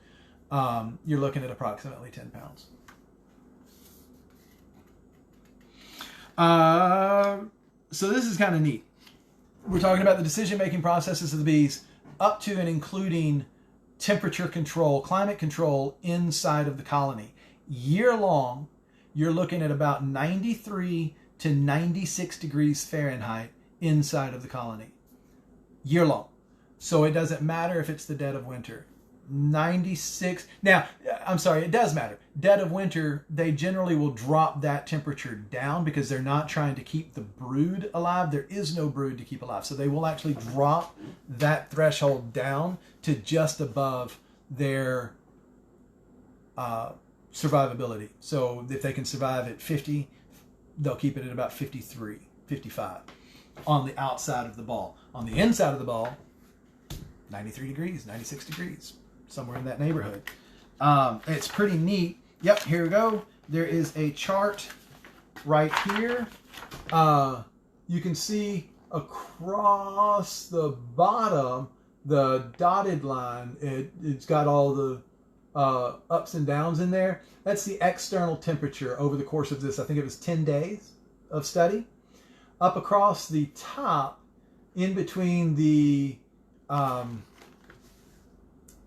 you're looking at approximately 10 pounds. So this is kind of neat. We're talking about the decision-making processes of the bees up to and including temperature control, climate control inside of the colony. Year long, you're looking at about 93 to 96 degrees Fahrenheit inside of the colony. Year long. So it doesn't matter if it's the dead of winter. 96. Now, I'm sorry, it does matter. Dead of winter, they generally will drop that temperature down because they're not trying to keep the brood alive. There is no brood to keep alive. So they will actually drop that threshold down to just above their survivability. So if they can survive at 50, they'll keep it at about 53, 55 on the outside of the ball. On the inside of the ball, 93 degrees, 96 degrees. Somewhere in that neighborhood. It's pretty neat. Yep, here we go. There is a chart right here. You can see across the bottom, the dotted line, it's got all the ups and downs in there. That's the external temperature over the course of this, I think it was 10 days of study. Up across the top, in between the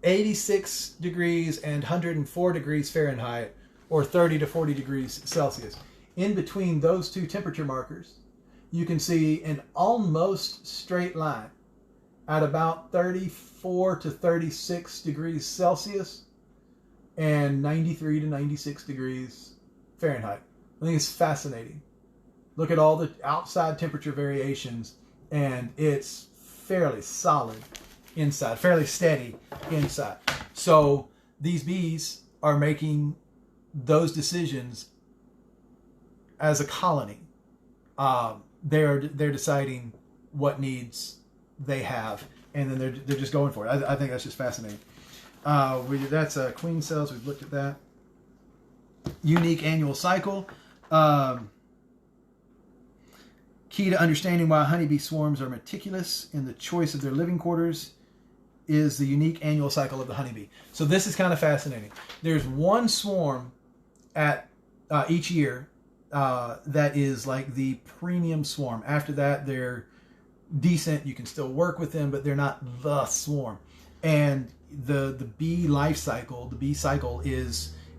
86 degrees and 104 degrees Fahrenheit, or 30 to 40 degrees Celsius. In between those two temperature markers, you can see an almost straight line at about 34 to 36 degrees Celsius and 93 to 96 degrees Fahrenheit. I think it's fascinating. Look at all the outside temperature variations, and it's fairly solid inside, fairly steady inside. So these bees are making those decisions as a colony. They're deciding what needs they have, and then they're just going for it. I think that's just fascinating. That's queen cells. We've looked at that. Unique annual cycle. Key to understanding why honeybee swarms are meticulous in the choice of their living quarters is the unique annual cycle of the honeybee. So this is kind of fascinating. There's one swarm at each year that is like the premium swarm. After that, they're decent. You can still work with them, but they're not the swarm. And the bee life cycle, the bee cycle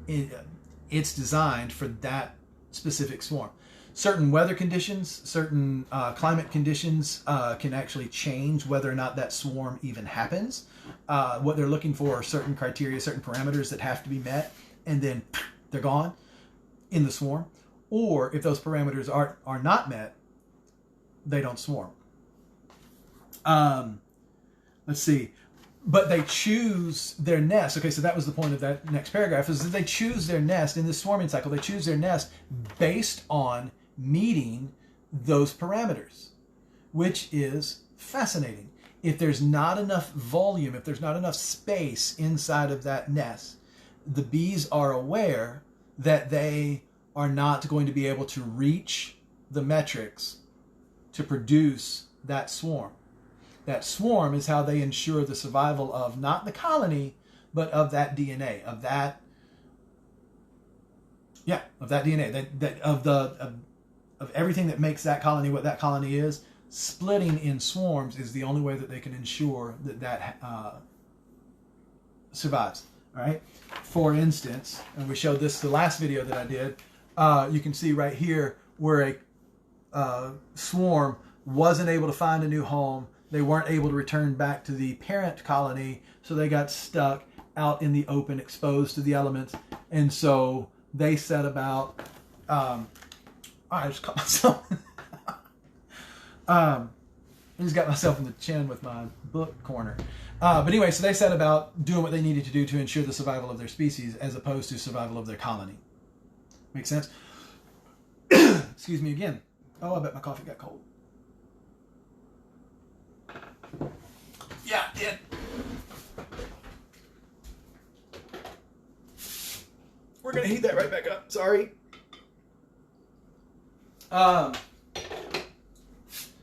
it's designed for that specific swarm. Certain weather conditions, certain climate conditions can actually change whether or not that swarm even happens. What they're looking for are certain criteria, certain parameters that have to be met, and then they're gone in the swarm. Or if those parameters are not met, they don't swarm. Let's see. But they choose their nest. Okay, so that was the point of that next paragraph, is that they choose their nest in the swarming cycle. They choose their nest based on meeting those parameters, which is fascinating. If there's not enough volume, if there's not enough space inside of that nest, the bees are aware that they are not going to be able to reach the metrics to produce that swarm. That swarm is how they ensure the survival of not the colony, but of that DNA, of that DNA, of everything that makes that colony what that colony is. Splitting in swarms is the only way that they can ensure that survives. All right. For instance, and we showed this the last video that I did. You can see right here where a swarm wasn't able to find a new home. They weren't able to return back to the parent colony, so they got stuck out in the open, exposed to the elements, and so they set about. I just caught myself. I just got myself in the chin with my book corner. But anyway, so they set about doing what they needed to do to ensure the survival of their species as opposed to survival of their colony. Make sense? Excuse me again. Oh, I bet my coffee got cold. Yeah, it did. We're going to heat that right back up. Sorry.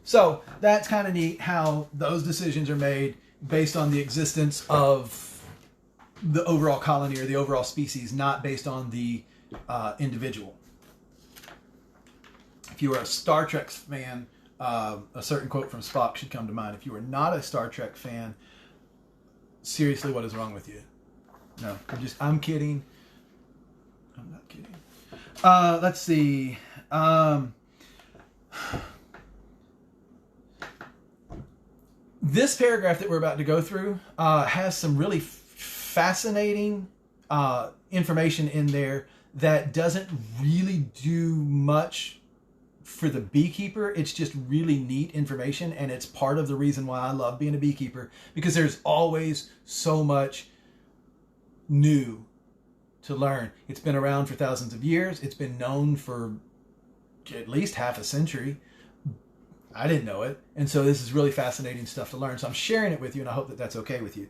So that's kind of neat how those decisions are made based on the existence of the overall colony or the overall species, not based on the individual. If you are a Star Trek fan, a certain quote from Spock should come to mind. If you are not a Star Trek fan, seriously, what is wrong with you? No, I'm kidding. I'm not kidding. Let's see. This paragraph that we're about to go through has some really fascinating information in there that doesn't really do much for the beekeeper. It's just really neat information, and it's part of the reason why I love being a beekeeper, because there's always so much new to learn. It's been around for thousands of years. It's been known for at least half a century. I didn't know it. And so this is really fascinating stuff to learn. So I'm sharing it with you, and I hope that that's okay with you.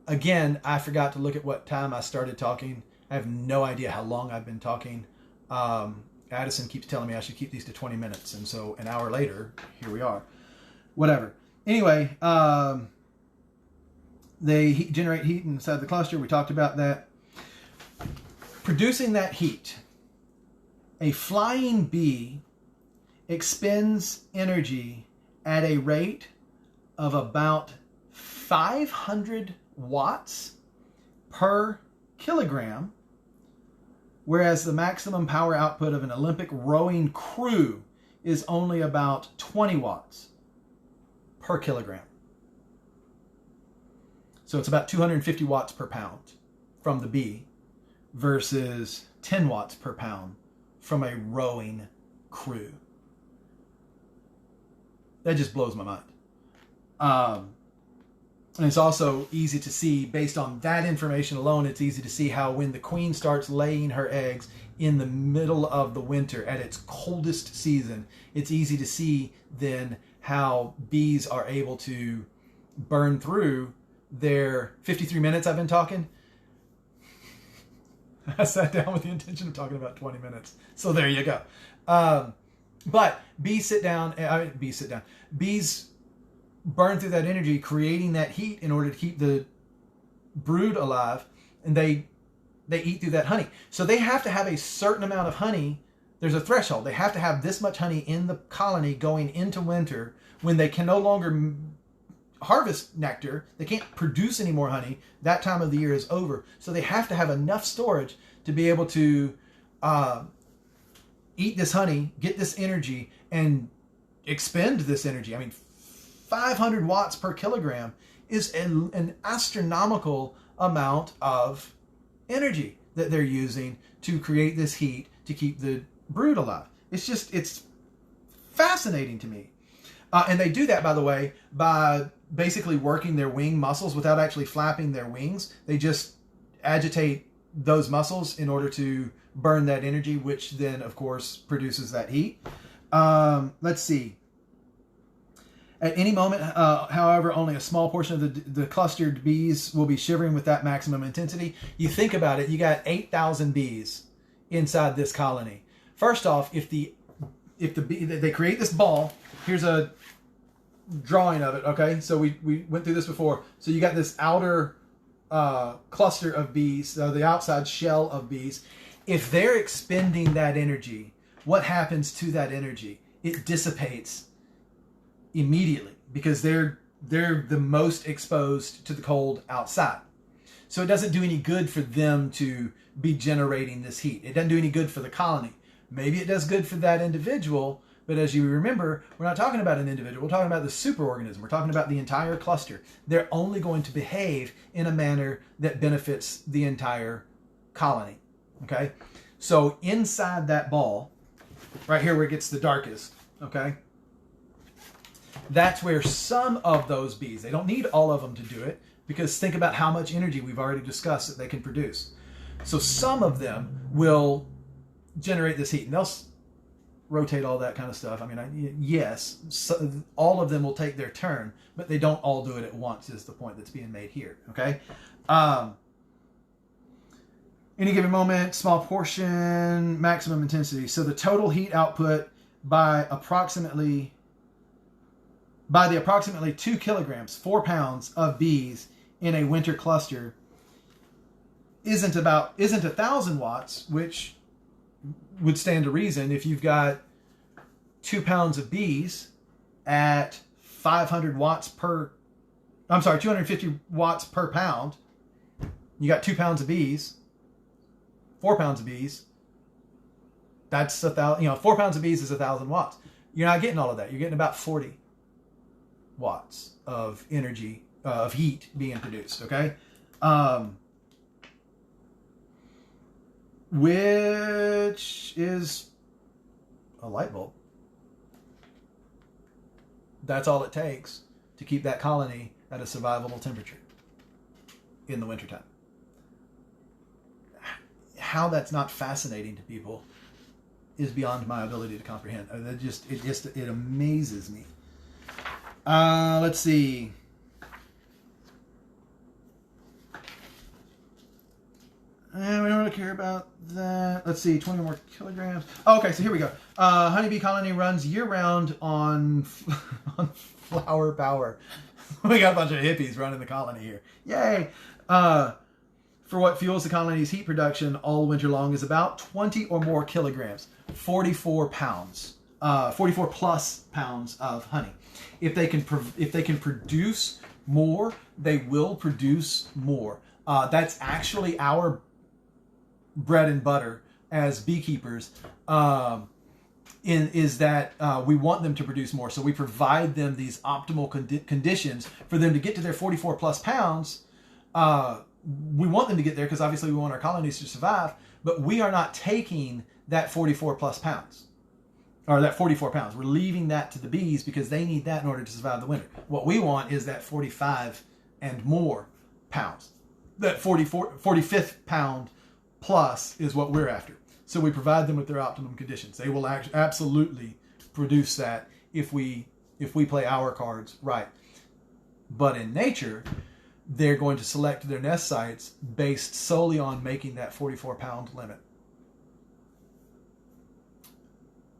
Again, I forgot to look at what time I started talking. I have no idea how long I've been talking. Addison keeps telling me I should keep these to 20 minutes. And so an hour later, here we are. Whatever. Anyway, they generate heat inside the cluster. We talked about that. Producing that heat. A flying bee expends energy at a rate of about 500 watts per kilogram, whereas the maximum power output of an Olympic rowing crew is only about 20 watts per kilogram. So it's about 250 watts per pound from the bee versus 10 watts per pound from a rowing crew. That just blows my mind. And it's also easy to see, based on that information alone, it's easy to see how when the queen starts laying her eggs in the middle of the winter at its coldest season, it's easy to see then how bees are able to burn through their 53 minutes I've been talking. I sat down with the intention of talking about 20 minutes. So there you go. But bees burn through that energy, creating that heat in order to keep the brood alive, and they eat through that honey. So they have to have a certain amount of honey. There's a threshold. They have to have this much honey in the colony going into winter when they can no longer harvest nectar. They can't produce any more honey. That time of the year is over. So they have to have enough storage to be able to eat this honey, get this energy, and expend this energy. I mean, 500 watts per kilogram is an astronomical amount of energy that they're using to create this heat to keep the brood alive. It's fascinating to me. And they do that, by the way, by basically working their wing muscles without actually flapping their wings. They just agitate those muscles in order to burn that energy, which then, of course, produces that heat. Let's see. At any moment, however, only a small portion of the clustered bees will be shivering with that maximum intensity. You think about it, you got 8,000 bees inside this colony. First off, if the bee, they create this ball, here's a drawing of it, okay? So we went through this before. So you got this outer cluster of bees, the outside shell of bees. If they're expending that energy, what happens to that energy? It dissipates immediately because they're the most exposed to the cold outside. So it doesn't do any good for them to be generating this heat. It doesn't do any good for the colony. Maybe it does good for that individual, but as you remember, we're not talking about an individual. We're talking about the superorganism. We're talking about the entire cluster. They're only going to behave in a manner that benefits the entire colony. Okay? So inside that ball, right here where it gets the darkest, okay? That's where some of those bees, they don't need all of them to do it, because think about how much energy we've already discussed that they can produce. So some of them will generate this heat, and they'll rotate all that kind of stuff. I mean, yes, so all of them will take their turn, but they don't all do it at once is the point that's being made here, okay? Any given moment, small portion, maximum intensity. So the total heat output by the approximately 2 kilograms, 4 pounds of bees in a winter cluster isn't 1,000 watts, which would stand to reason if you've got 2 pounds of bees at 250 watts per pound. You got 2 pounds of bees, 4 pounds of bees. That's 1,000. 4 pounds of bees is 1,000 watts. You're not getting all of that. You're getting about 40 watts of energy, of heat being produced. Okay. Which is a light bulb. That's all it takes to keep that colony at a survivable temperature in the wintertime. How that's not fascinating to people is beyond my ability to comprehend. It amazes me. Let's see. We don't really care about that. Let's see, 20 more kilograms. Oh, okay, so here we go. Honeybee colony runs year-round on flower power. We got a bunch of hippies running the colony here. Yay! For what fuels the colony's heat production all winter long is about 20 or more kilograms, 44 pounds, 44 plus pounds of honey. If they can produce more, they will produce more. That's actually our bread and butter as beekeepers. Is that we want them to produce more, so we provide them these optimal conditions for them to get to their 44 plus pounds. We want them to get there because obviously we want our colonies to survive, but we are not taking that 44 plus pounds or that 44 pounds. We're leaving that to the bees because they need that in order to survive the winter. What we want is that 45 and more pounds. That 45th pound plus is what we're after. So we provide them with their optimum conditions. They will absolutely produce that if we play our cards right. But in nature, they're going to select their nest sites based solely on making that 44 pound limit.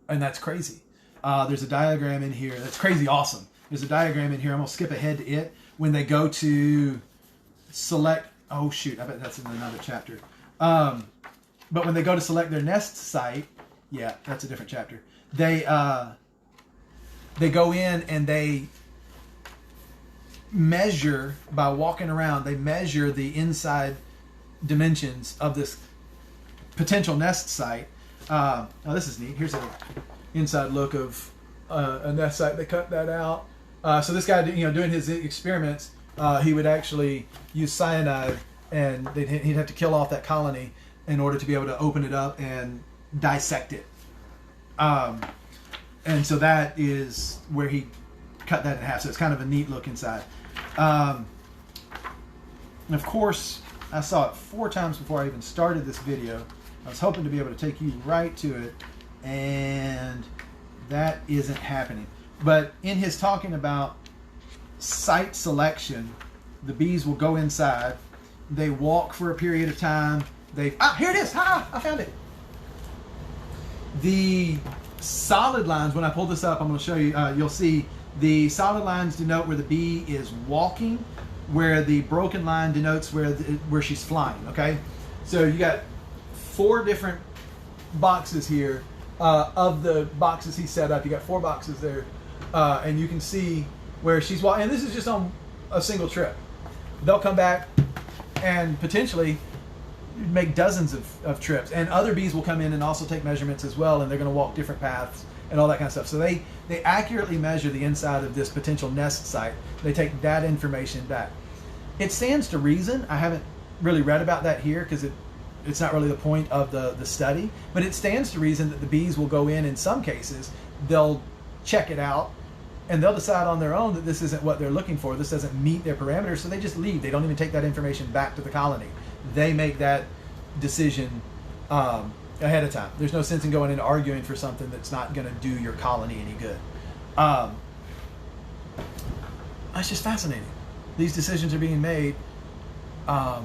And that's crazy. There's a diagram in here that's crazy awesome. There's a diagram in here. I'm going to skip ahead to it. When they go to select, oh shoot, I bet that's in another chapter. But when they go to select their nest site, yeah, that's a different chapter. They go in and they measure by walking around. They measure the inside dimensions of this potential nest site. Oh, this is neat. Here's an inside look of a nest site. They cut that out. So this guy, doing his experiments, he would actually use cyanide, and he'd have to kill off that colony in order to be able to open it up and dissect it. And so that is where he cut that in half. So it's kind of a neat look inside. And of course, I saw it 4 times before I even started this video. I was hoping to be able to take you right to it. And that isn't happening. But in his talking about site selection, the bees will go inside. They walk for a period of time. Here it is. I found it. The solid lines, when I pull this up, I'm going to show you, you'll see the solid lines denote where the bee is walking, where the broken line denotes where she's flying, okay? So you got 4 different boxes here. Of the boxes he set up, you got 4 boxes there. And you can see where she's walking. And this is just on a single trip. They'll come back and potentially make dozens of trips, and other bees will come in and also take measurements as well, and they're going to walk different paths and all that kind of stuff. So they accurately measure the inside of this potential nest site. They take that information back. It stands to reason, I haven't really read about that here because it's not really the point of the study, but it stands to reason that the bees will go in some cases, they'll check it out, and they'll decide on their own that this isn't what they're looking for, this doesn't meet their parameters, so they just leave. They don't even take that information back to the colony. They make that decision ahead of time. There's no sense in going in arguing for something that's not going to do your colony any good. It's just fascinating. These decisions are being made by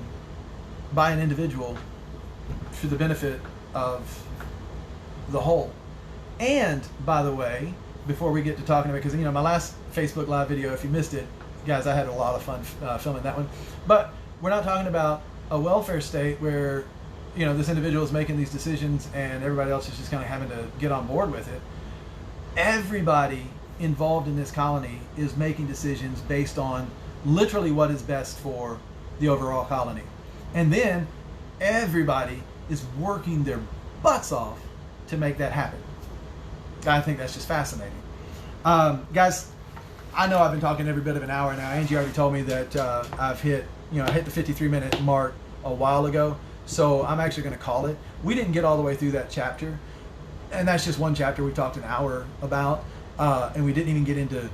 an individual for the benefit of the whole. And, by the way, before we get to talking about it, because my last Facebook Live video, if you missed it, guys, I had a lot of fun filming that one. But we're not talking about a welfare state where this individual is making these decisions and everybody else is just kind of having to get on board with it. Everybody involved in this colony is making decisions based on literally what is best for the overall colony. And then everybody is working their butts off to make that happen. I think that's just fascinating. Guys, I know I've been talking every bit of an hour now. Angie already told me that I've hit the 53-minute mark a while ago, so I'm actually going to call it. We didn't get all the way through that chapter, and that's just one chapter we talked an hour about, and we didn't even get into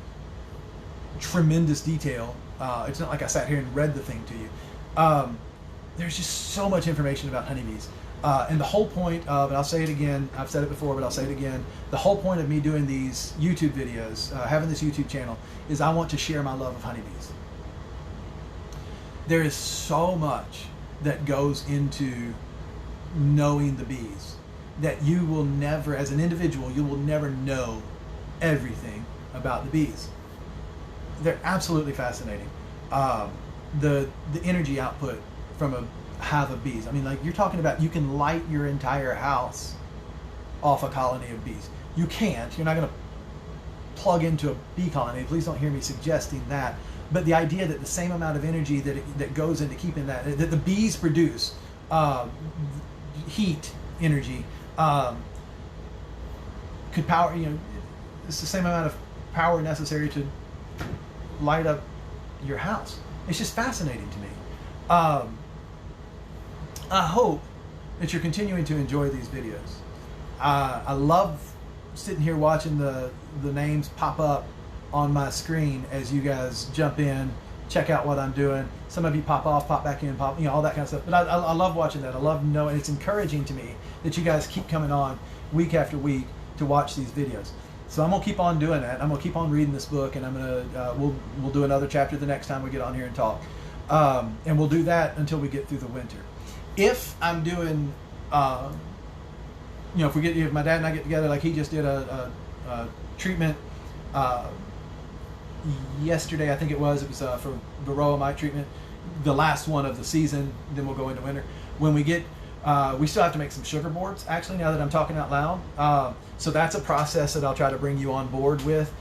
tremendous detail. It's not like I sat here and read the thing to you. There's just so much information about honeybees. And the whole point of, and I'll say it again, I've said it before, but I'll say it again, the whole point of me doing these YouTube videos, having this YouTube channel, is I want to share my love of honeybees. There is so much that goes into knowing the bees that you will never, as an individual, you will never know everything about the bees. They're absolutely fascinating. The energy output from a hive of bees. I mean, like, you're talking about, you can light your entire house off a colony of bees. You can't. You're not going to plug into a bee colony. Please don't hear me suggesting that. But the idea that the same amount of energy that goes into keeping that the bees produce, heat energy, could power, it's the same amount of power necessary to light up your house. It's just fascinating to me. I hope that you're continuing to enjoy these videos. I love sitting here watching the names pop up on my screen as you guys jump in, check out what I'm doing. Some of you pop off, pop back in, all that kind of stuff. But I love watching that. I love knowing, it's encouraging to me that you guys keep coming on week after week to watch these videos. So I'm gonna keep on doing that. I'm gonna keep on reading this book, and I'm gonna we'll do another chapter the next time we get on here and talk. And we'll do that until we get through the winter. If I'm doing, if my dad and I get together, like he just did a treatment yesterday, I think it was for varroa mite treatment, the last one of the season. Then we'll go into winter. When we get, we still have to make some sugar boards. Actually, now that I'm talking out loud, so that's a process that I'll try to bring you on board with.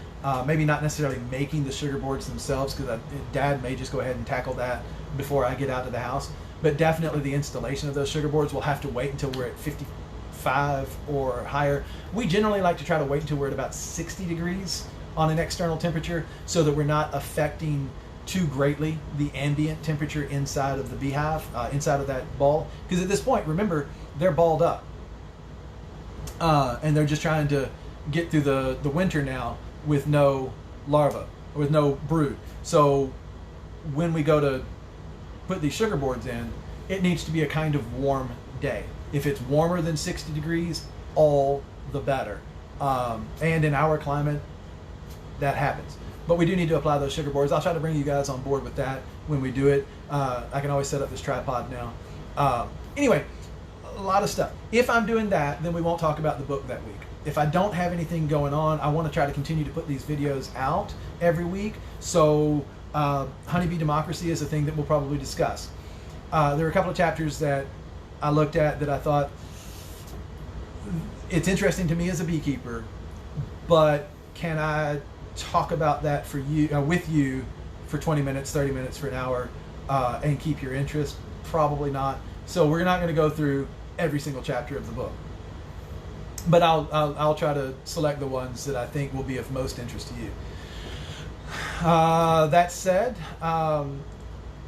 Maybe not necessarily making the sugar boards themselves, because Dad may just go ahead and tackle that before I get out of the house. But definitely the installation of those sugar boards will have to wait until we're at 55 or higher. We generally like to try to wait until we're at about 60 degrees on an external temperature, so that we're not affecting too greatly the ambient temperature inside of the beehive, inside of that ball. Because at this point, remember, they're balled up. And they're just trying to get through the winter now with no larva, with no brood. So when we go to put these sugar boards in, it needs to be a kind of warm day. If it's warmer than 60 degrees, all the better. And in our climate, that happens. But we do need to apply those sugar boards. I'll try to bring you guys on board with that when we do it. I can always set up this tripod now. Anyway, a lot of stuff. If I'm doing that, then we won't talk about the book that week. If I don't have anything going on, I want to try to continue to put these videos out every week. So Honeybee Democracy is a thing that we'll probably discuss. There were a couple of chapters that I looked at that I thought, it's interesting to me as a beekeeper, but can I talk about that for you, with you, for 20 minutes, 30 minutes, for an hour, and keep your interest? Probably not. So we're not going to go through every single chapter of the book, but I'll try to select the ones that I think will be of most interest to you. That said,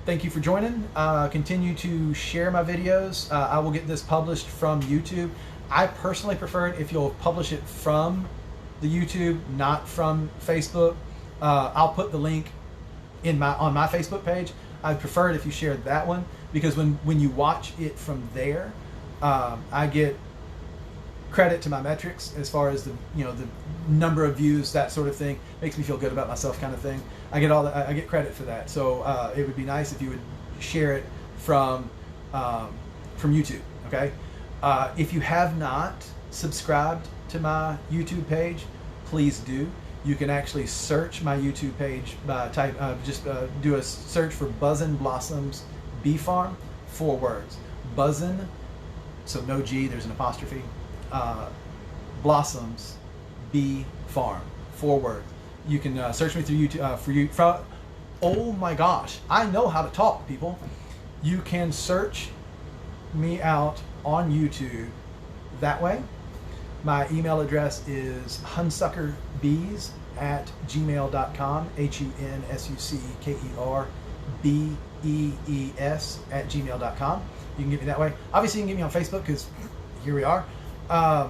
thank you for joining. Continue to share my videos. I will get this published from YouTube. I personally prefer it if you'll publish it from the YouTube, not from Facebook. I'll put the link on my Facebook page. I'd prefer it if you shared that one, because when you watch it from there, I get credit to my metrics as far as the number of views, that sort of thing. Makes me feel good about myself, kind of thing. I get credit for that. So it would be nice if you would share it from YouTube. Okay. If you have not subscribed to my YouTube page, please do. You can actually search my YouTube page by do a search for Buzzin' Blossoms Bee Farm, 4 words. Buzzin', so no G, there's an apostrophe. Blossoms Bee Farm, 4 words. You can search me through YouTube. Oh my gosh, I know how to talk, people. You can search me out on YouTube that way. My email address is hunsuckerbees@gmail.com, hunsuckerbees@gmail.com. You can get me that way. Obviously, you can get me on Facebook, because here we are. And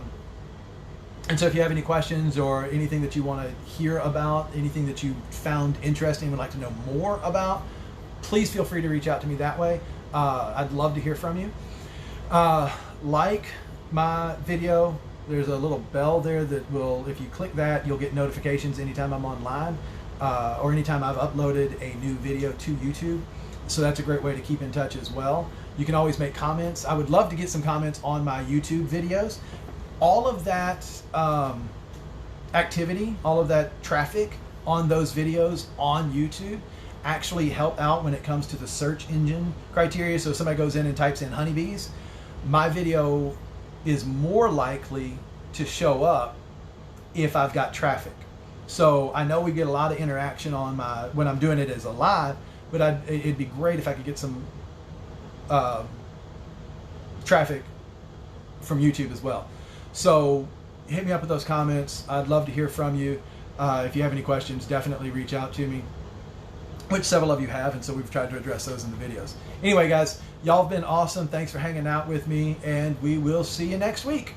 so if you have any questions or anything that you want to hear about, anything that you found interesting and would like to know more about, please feel free to reach out to me that way. I'd love to hear from you. Like my video, there's a little bell there that will, if you click that, you'll get notifications anytime I'm online, or anytime I've uploaded a new video to YouTube. So that's a great way to keep in touch as well. You can always make comments. I would love to get some comments on my YouTube videos. All of that activity, all of that traffic on those videos on YouTube actually help out when it comes to the search engine criteria. So if somebody goes in and types in honeybees, my video is more likely to show up if I've got traffic. So I know we get a lot of interaction on when I'm doing it as a live, but it'd be great if I could get some traffic from YouTube as well. So hit me up with those comments. I'd love to hear from you. If you have any questions, definitely reach out to me, which several of you have, and so we've tried to address those in the videos. Anyway, guys, y'all have been awesome. Thanks for hanging out with me, and we will see you next week.